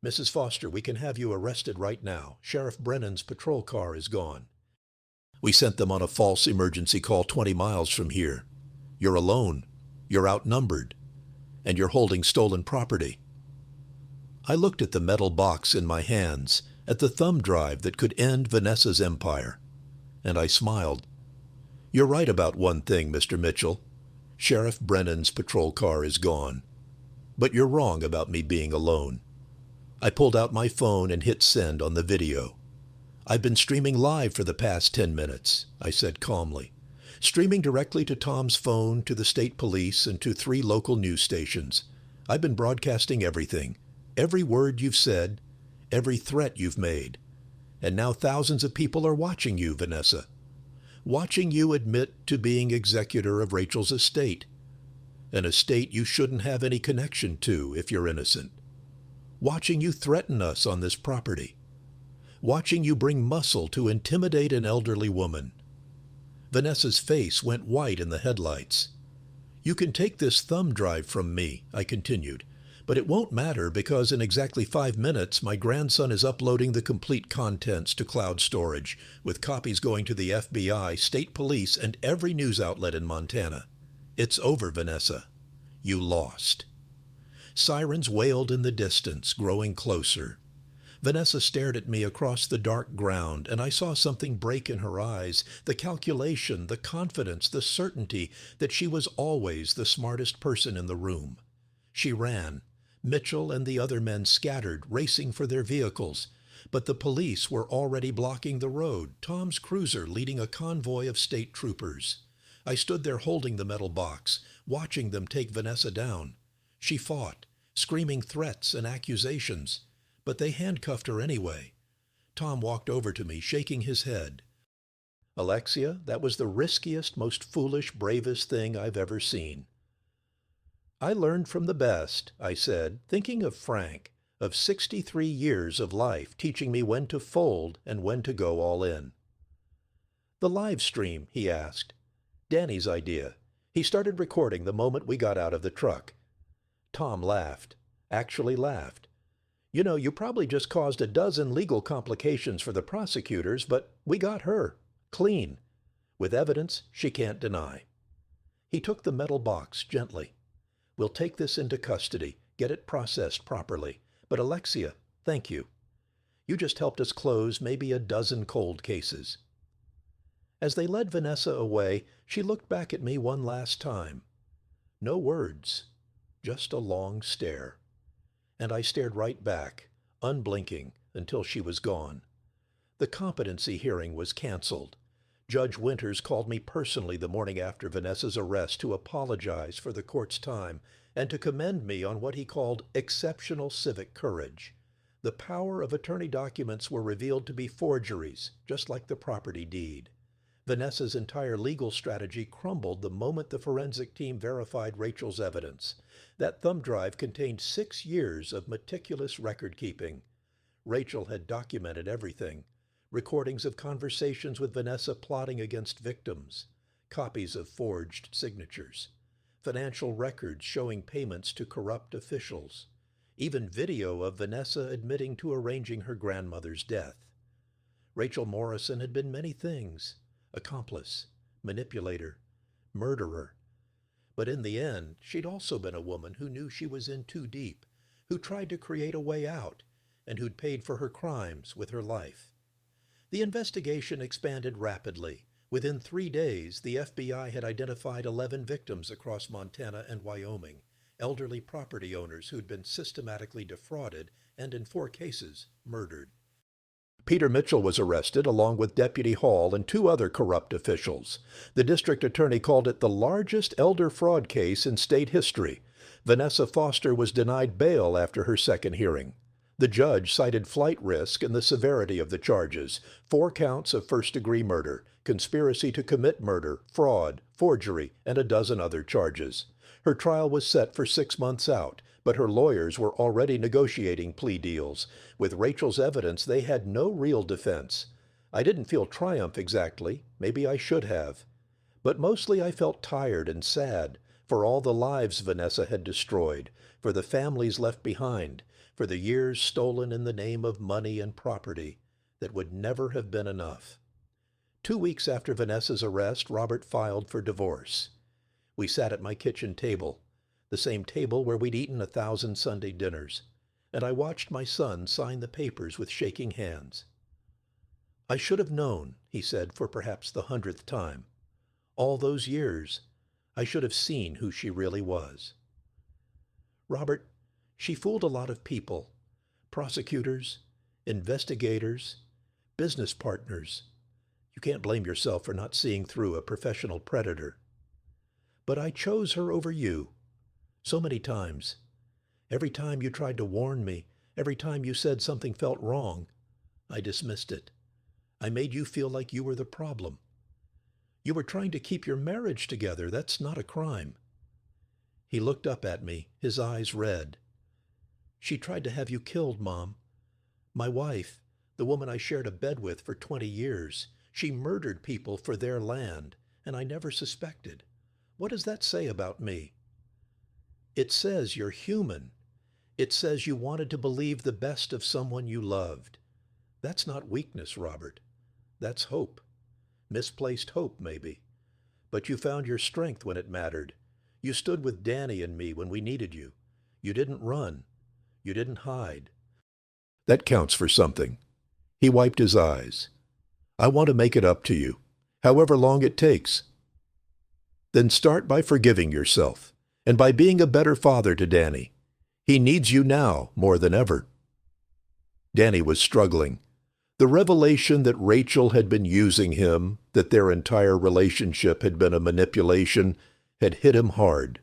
Mrs. Foster, we can have you arrested right now. Sheriff Brennan's patrol car is gone. We sent them on a false emergency call 20 miles from here. You're alone. You're outnumbered. And you're holding stolen property." I looked at the metal box in my hands, at the thumb drive that could end Vanessa's empire, and I smiled. "You're right about one thing, Mr. Mitchell. Sheriff Brennan's patrol car is gone. But you're wrong about me being alone." I pulled out my phone and hit send on the video. "I've been streaming live for the past 10 minutes, I said calmly. "Streaming directly to Tom's phone, to the state police, and to 3 local news stations. I've been broadcasting everything. Every word you've said, every threat you've made. And now thousands of people are watching you, Vanessa. Watching you admit to being executor of Rachel's estate. An estate you shouldn't have any connection to if you're innocent. Watching you threaten us on this property. Watching you bring muscle to intimidate an elderly woman." Vanessa's face went white in the headlights. "You can take this thumb drive from me," I continued, "but it won't matter because in exactly 5 minutes my grandson is uploading the complete contents to cloud storage, with copies going to the FBI, state police, and every news outlet in Montana. It's over, Vanessa. You lost." Sirens wailed in the distance, growing closer. Vanessa stared at me across the dark ground, and I saw something break in her eyes, the calculation, the confidence, the certainty that she was always the smartest person in the room. She ran. Mitchell and the other men scattered, racing for their vehicles. But the police were already blocking the road, Tom's cruiser leading a convoy of state troopers. I stood there holding the metal box, watching them take Vanessa down. She fought, screaming threats and accusations. But they handcuffed her anyway. Tom walked over to me, shaking his head. "Alexia, that was the riskiest, most foolish, bravest thing I've ever seen." "I learned from the best," I said, thinking of Frank, of 63 years of life, teaching me when to fold and when to go all in. "The live stream," he asked. "Danny's idea. He started recording the moment we got out of the truck." Tom laughed, actually laughed. "You know, you probably just caused a dozen legal complications for the prosecutors, but we got her, clean, with evidence she can't deny." He took the metal box gently. "We'll take this into custody, get it processed properly. But Alexia, thank you. You just helped us close maybe a dozen cold cases." As they led Vanessa away, she looked back at me one last time. No words, just a long stare. And I stared right back, unblinking, until she was gone. The competency hearing was canceled. Judge Winters called me personally the morning after Vanessa's arrest to apologize for the court's time and to commend me on what he called exceptional civic courage. The power of attorney documents were revealed to be forgeries, just like the property deed. Vanessa's entire legal strategy crumbled the moment the forensic team verified Rachel's evidence. That thumb drive contained 6 years of meticulous record-keeping. Rachel had documented everything. Recordings of conversations with Vanessa plotting against victims, copies of forged signatures, financial records showing payments to corrupt officials, even video of Vanessa admitting to arranging her grandmother's death. Rachel Morrison had been many things: accomplice, manipulator, murderer. But in the end, she'd also been a woman who knew she was in too deep, who tried to create a way out, and who'd paid for her crimes with her life. The investigation expanded rapidly. Within 3 days, the FBI had identified 11 victims across Montana and Wyoming, elderly property owners who'd been systematically defrauded and, in 4 cases, murdered. Peter Mitchell was arrested along with Deputy Hall and 2 other corrupt officials. The district attorney called it the largest elder fraud case in state history. Vanessa Foster was denied bail after her second hearing. The judge cited flight risk and the severity of the charges: 4 counts of first-degree murder, conspiracy to commit murder, fraud, forgery, and a dozen other charges. Her trial was set for 6 months out, but her lawyers were already negotiating plea deals. With Rachel's evidence, they had no real defense. I didn't feel triumph exactly. Maybe I should have. But mostly I felt tired and sad for all the lives Vanessa had destroyed, for the families left behind, for the years stolen in the name of money and property that would never have been enough. 2 weeks after Vanessa's arrest, Robert filed for divorce. We sat at my kitchen table, the same table where we'd eaten 1,000 Sunday dinners, and I watched my son sign the papers with shaking hands. "I should have known," he said for perhaps the 100th time. "All those years, I should have seen who she really was." Robert, she fooled a lot of people, prosecutors, investigators, business partners. You can't blame yourself for not seeing through a professional predator. But I chose her over you. So many times. Every time you tried to warn me, every time you said something felt wrong, I dismissed it. I made you feel like you were the problem. You were trying to keep your marriage together. That's not a crime. He looked up at me, his eyes red. "She tried to have you killed, Mom. My wife, the woman I shared a bed with for 20 years, she murdered people for their land, and I never suspected. What does that say about me?" "It says you're human. It says you wanted to believe the best of someone you loved. That's not weakness, Robert. That's hope. Misplaced hope, maybe. But you found your strength when it mattered. You stood with Danny and me when we needed you. You didn't run. You didn't hide. That counts for something." He wiped his eyes. "I want to make it up to you, however long it takes." "Then start by forgiving yourself, and by being a better father to Danny. He needs you now more than ever." Danny was struggling. The revelation that Rachel had been using him, that their entire relationship had been a manipulation, had hit him hard.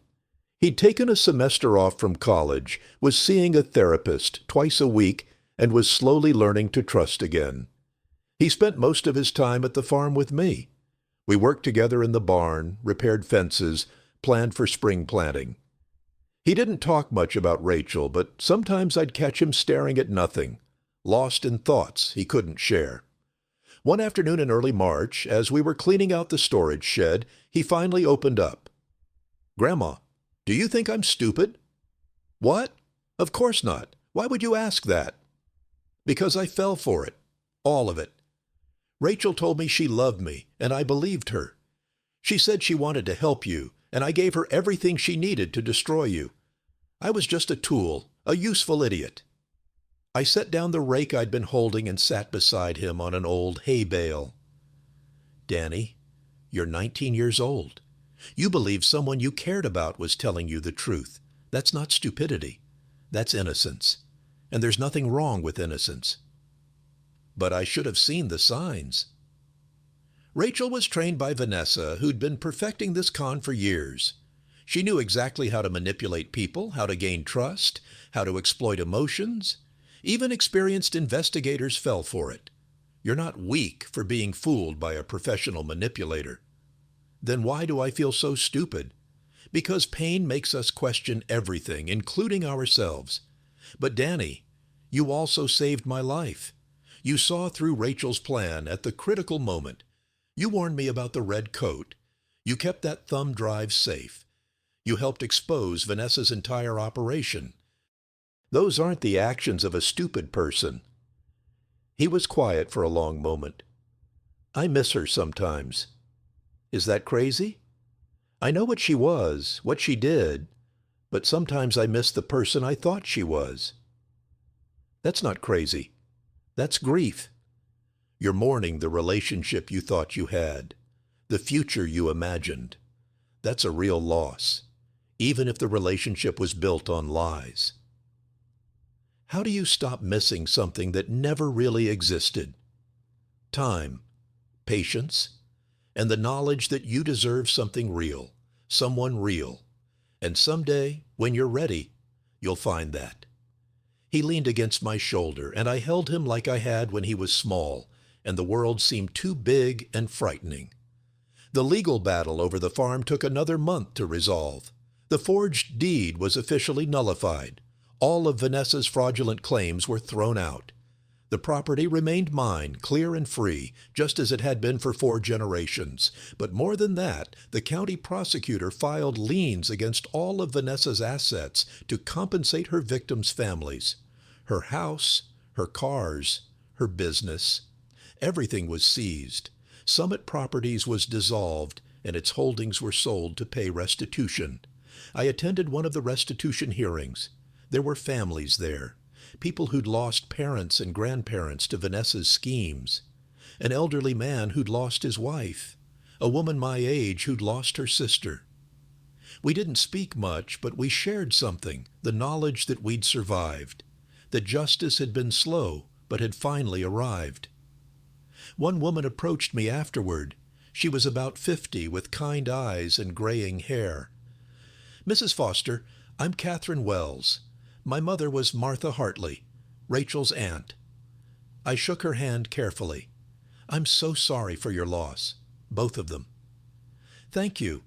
He'd taken a semester off from college, was seeing a therapist twice a week, and was slowly learning to trust again. He spent most of his time at the farm with me. We worked together in the barn, repaired fences, planned for spring planting. He didn't talk much about Rachel, but sometimes I'd catch him staring at nothing, lost in thoughts he couldn't share. One afternoon in early March, as we were cleaning out the storage shed, he finally opened up. "Grandma, do you think I'm stupid?" "What? Of course not. Why would you ask that?" "Because I fell for it. All of it. Rachel told me she loved me, and I believed her. She said she wanted to help you, and I gave her everything she needed to destroy you. I was just a tool, a useful idiot." I set down the rake I'd been holding and sat beside him on an old hay bale. "Danny, you're 19 years old. You believed someone you cared about was telling you the truth. That's not stupidity. That's innocence. And there's nothing wrong with innocence." "But I should have seen the signs." Rachel was trained by Vanessa, who'd been perfecting this con for years. She knew exactly how to manipulate people, how to gain trust, how to exploit emotions. Even experienced investigators fell for it. You're not weak for being fooled by a professional manipulator. Then why do I feel so stupid? Because pain makes us question everything, including ourselves. But Danny, you also saved my life. You saw through Rachel's plan at the critical moment. You warned me about the red coat. You kept that thumb drive safe. You helped expose Vanessa's entire operation. Those aren't the actions of a stupid person." He was quiet for a long moment. "I miss her sometimes." "Is that crazy? I know what she was, what she did, but sometimes I miss the person I thought she was." "That's not crazy. That's grief. You're mourning the relationship you thought you had, the future you imagined. That's a real loss, even if the relationship was built on lies." How do you stop missing something that never really existed? Time, patience, and the knowledge that you deserve something real, someone real. And someday, when you're ready, you'll find that. He leaned against my shoulder, and I held him like I had when he was small, and the world seemed too big and frightening. The legal battle over the farm took another month to resolve. The forged deed was officially nullified. All of Vanessa's fraudulent claims were thrown out. The property remained mine, clear and free, just as it had been for 4 generations. But more than that, the county prosecutor filed liens against all of Vanessa's assets to compensate her victims' families. Her house, her cars, her business. Everything was seized. Summit Properties was dissolved, and its holdings were sold to pay restitution. I attended one of the restitution hearings. There were families there, people who'd lost parents and grandparents to Vanessa's schemes, an elderly man who'd lost his wife, a woman my age who'd lost her sister. We didn't speak much, but we shared something, the knowledge that we'd survived, that justice had been slow, but had finally arrived. One woman approached me afterward. She was about 50, with kind eyes and graying hair. "Mrs. Foster, I'm Catherine Wells. My mother was Martha Hartley, Rachel's aunt." I shook her hand carefully. "I'm so sorry for your loss, both of them." "Thank you.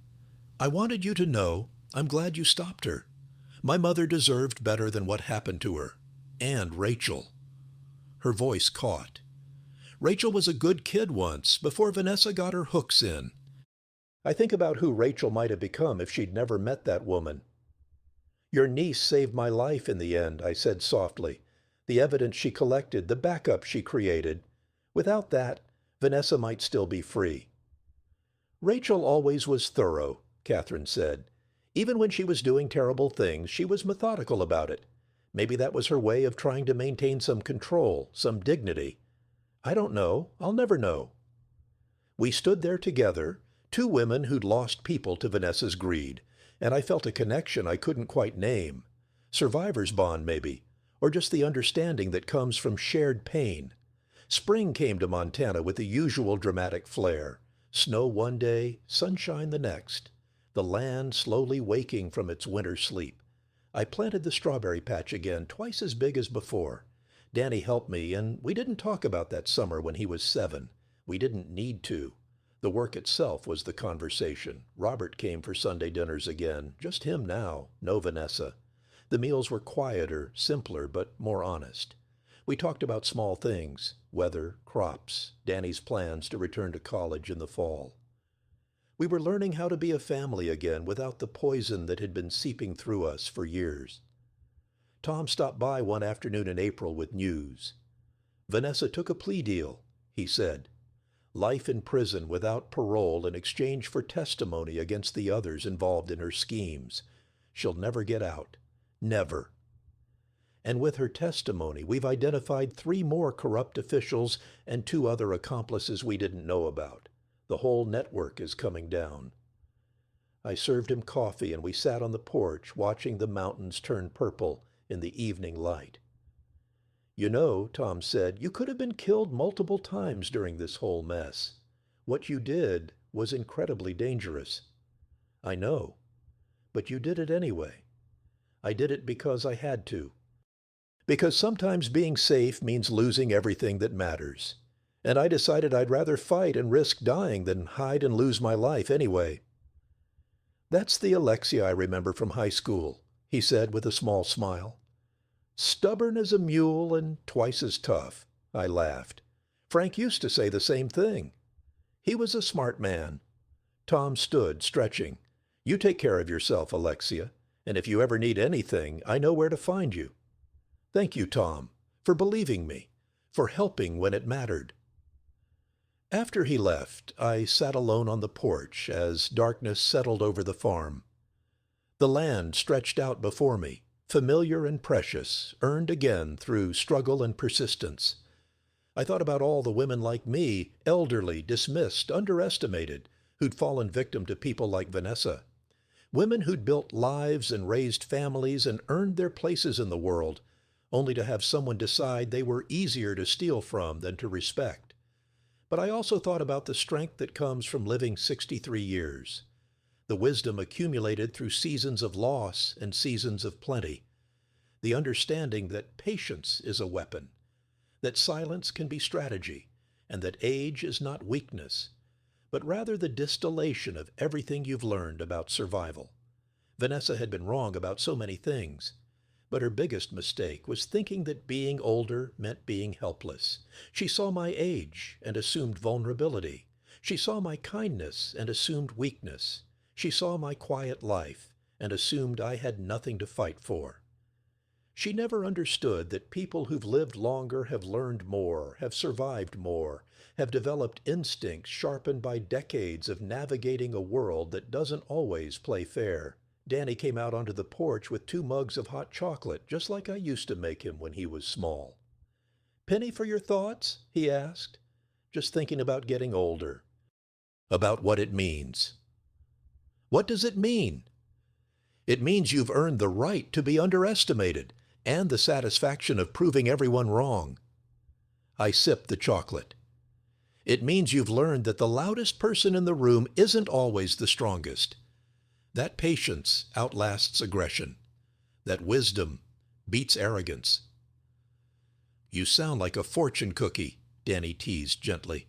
I wanted you to know I'm glad you stopped her. My mother deserved better than what happened to her. And Rachel." Her voice caught. "Rachel was a good kid once, before Vanessa got her hooks in. I think about who Rachel might have become if she'd never met that woman." "Your niece saved my life in the end," I said softly. "The evidence she collected, the backup she created. Without that, Vanessa might still be free." "Rachel always was thorough," Catherine said. "Even when she was doing terrible things, she was methodical about it. Maybe that was her way of trying to maintain some control, some dignity. I don't know. I'll never know." We stood there together, two women who'd lost people to Vanessa's greed, and I felt a connection I couldn't quite name. Survivor's bond, maybe, or just the understanding that comes from shared pain. Spring came to Montana with the usual dramatic flair. Snow one day, sunshine the next. The land slowly waking from its winter sleep. I planted the strawberry patch again, twice as big as before. Danny helped me, and we didn't talk about that summer when he was 7. We didn't need to. The work itself was the conversation. Robert came for Sunday dinners again, just him now, no Vanessa. The meals were quieter, simpler, but more honest. We talked about small things, weather, crops, Danny's plans to return to college in the fall. We were learning how to be a family again without the poison that had been seeping through us for years. Tom stopped by one afternoon in April with news. "Vanessa took a plea deal," he said. "Life in prison without parole in exchange for testimony against the others involved in her schemes. She'll never get out. Never. And with her testimony, we've identified 3 more corrupt officials and 2 other accomplices we didn't know about. The whole network is coming down." I served him coffee, and we sat on the porch watching the mountains turn purple in the evening light. "You know," Tom said, "you could have been killed multiple times during this whole mess. What you did was incredibly dangerous." "I know. But you did it anyway." "I did it because I had to. Because sometimes being safe means losing everything that matters. And I decided I'd rather fight and risk dying than hide and lose my life anyway." "That's the Alexia I remember from high school," he said with a small smile. "Stubborn as a mule and twice as tough," I laughed. "Frank used to say the same thing. He was a smart man." Tom stood, stretching. "You take care of yourself, Alexia, and if you ever need anything, I know where to find you." "Thank you, Tom, for believing me, for helping when it mattered." After he left, I sat alone on the porch as darkness settled over the farm. The land stretched out before me, familiar and precious, earned again through struggle and persistence. I thought about all the women like me, elderly, dismissed, underestimated, who'd fallen victim to people like Vanessa. Women who'd built lives and raised families and earned their places in the world, only to have someone decide they were easier to steal from than to respect. But I also thought about the strength that comes from living 63 years, the wisdom accumulated through seasons of loss and seasons of plenty, the understanding that patience is a weapon, that silence can be strategy, and that age is not weakness, but rather the distillation of everything you've learned about survival. Vanessa had been wrong about so many things, but her biggest mistake was thinking that being older meant being helpless. She saw my age and assumed vulnerability. She saw my kindness and assumed weakness. She saw my quiet life and assumed I had nothing to fight for. She never understood that people who've lived longer have learned more, have survived more, have developed instincts sharpened by decades of navigating a world that doesn't always play fair. Danny came out onto the porch with 2 mugs of hot chocolate, just like I used to make him when he was small. "Penny for your thoughts?" he asked. "Just thinking about getting older." "About what it means." "What does it mean?" "It means you've earned the right to be underestimated and the satisfaction of proving everyone wrong." I sipped the chocolate. "It means you've learned that the loudest person in the room isn't always the strongest. That patience outlasts aggression. That wisdom beats arrogance." "You sound like a fortune cookie," Danny teased gently.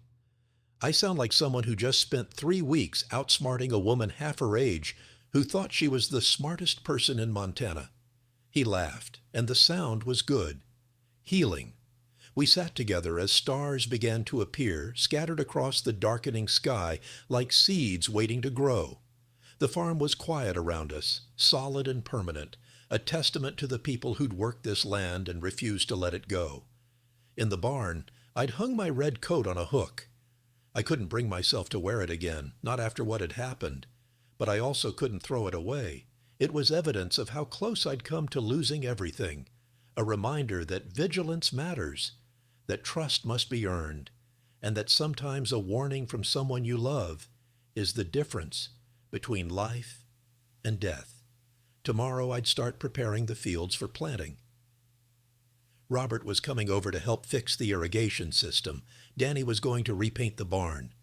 "I sound like someone who just spent 3 weeks outsmarting a woman half her age who thought she was the smartest person in Montana." He laughed, and the sound was good. Healing. We sat together as stars began to appear, scattered across the darkening sky like seeds waiting to grow. The farm was quiet around us, solid and permanent, a testament to the people who'd worked this land and refused to let it go. In the barn, I'd hung my red coat on a hook. I couldn't bring myself to wear it again, not after what had happened. But I also couldn't throw it away. It was evidence of how close I'd come to losing everything, a reminder that vigilance matters, that trust must be earned, and that sometimes a warning from someone you love is the difference between life and death. Tomorrow I'd start preparing the fields for planting. Robert was coming over to help fix the irrigation system. Danny was going to repaint the barn.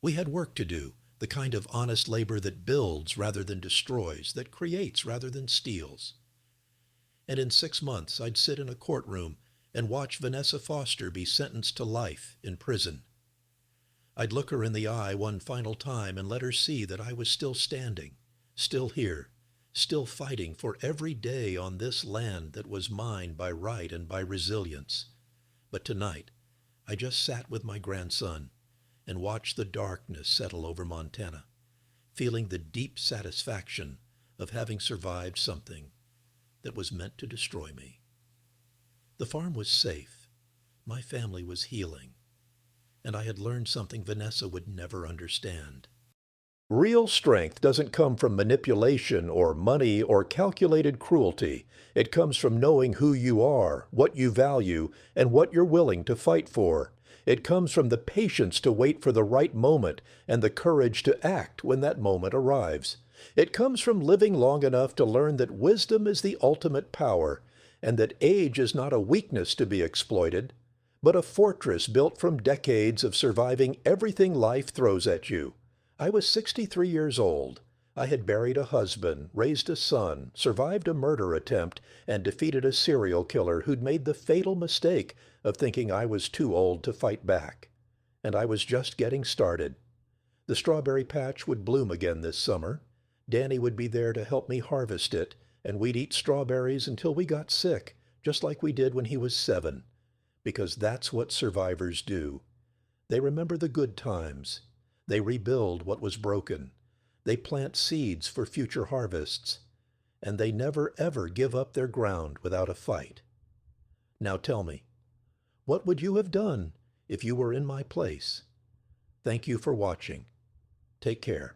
We had work to do, the kind of honest labor that builds rather than destroys, that creates rather than steals. And in 6 months, I'd sit in a courtroom and watch Vanessa Foster be sentenced to life in prison. I'd look her in the eye one final time and let her see that I was still standing, still here, still fighting for every day on this land that was mine by right and by resilience. But tonight, I just sat with my grandson and watched the darkness settle over Montana, feeling the deep satisfaction of having survived something that was meant to destroy me. The farm was safe. My family was healing. And I had learned something Vanessa would never understand. Real strength doesn't come from manipulation or money or calculated cruelty. It comes from knowing who you are, what you value, and what you're willing to fight for. It comes from the patience to wait for the right moment and the courage to act when that moment arrives. It comes from living long enough to learn that wisdom is the ultimate power, and that age is not a weakness to be exploited, but a fortress built from decades of surviving everything life throws at you. I was 63 years old. I had buried a husband, raised a son, survived a murder attempt, and defeated a serial killer who'd made the fatal mistake of thinking I was too old to fight back. And I was just getting started. The strawberry patch would bloom again this summer. Danny would be there to help me harvest it, and we'd eat strawberries until we got sick, just like we did when he was 7. Because that's what survivors do. They remember the good times. They rebuild what was broken. They plant seeds for future harvests. And they never ever give up their ground without a fight. Now tell me, what would you have done if you were in my place? Thank you for watching. Take care.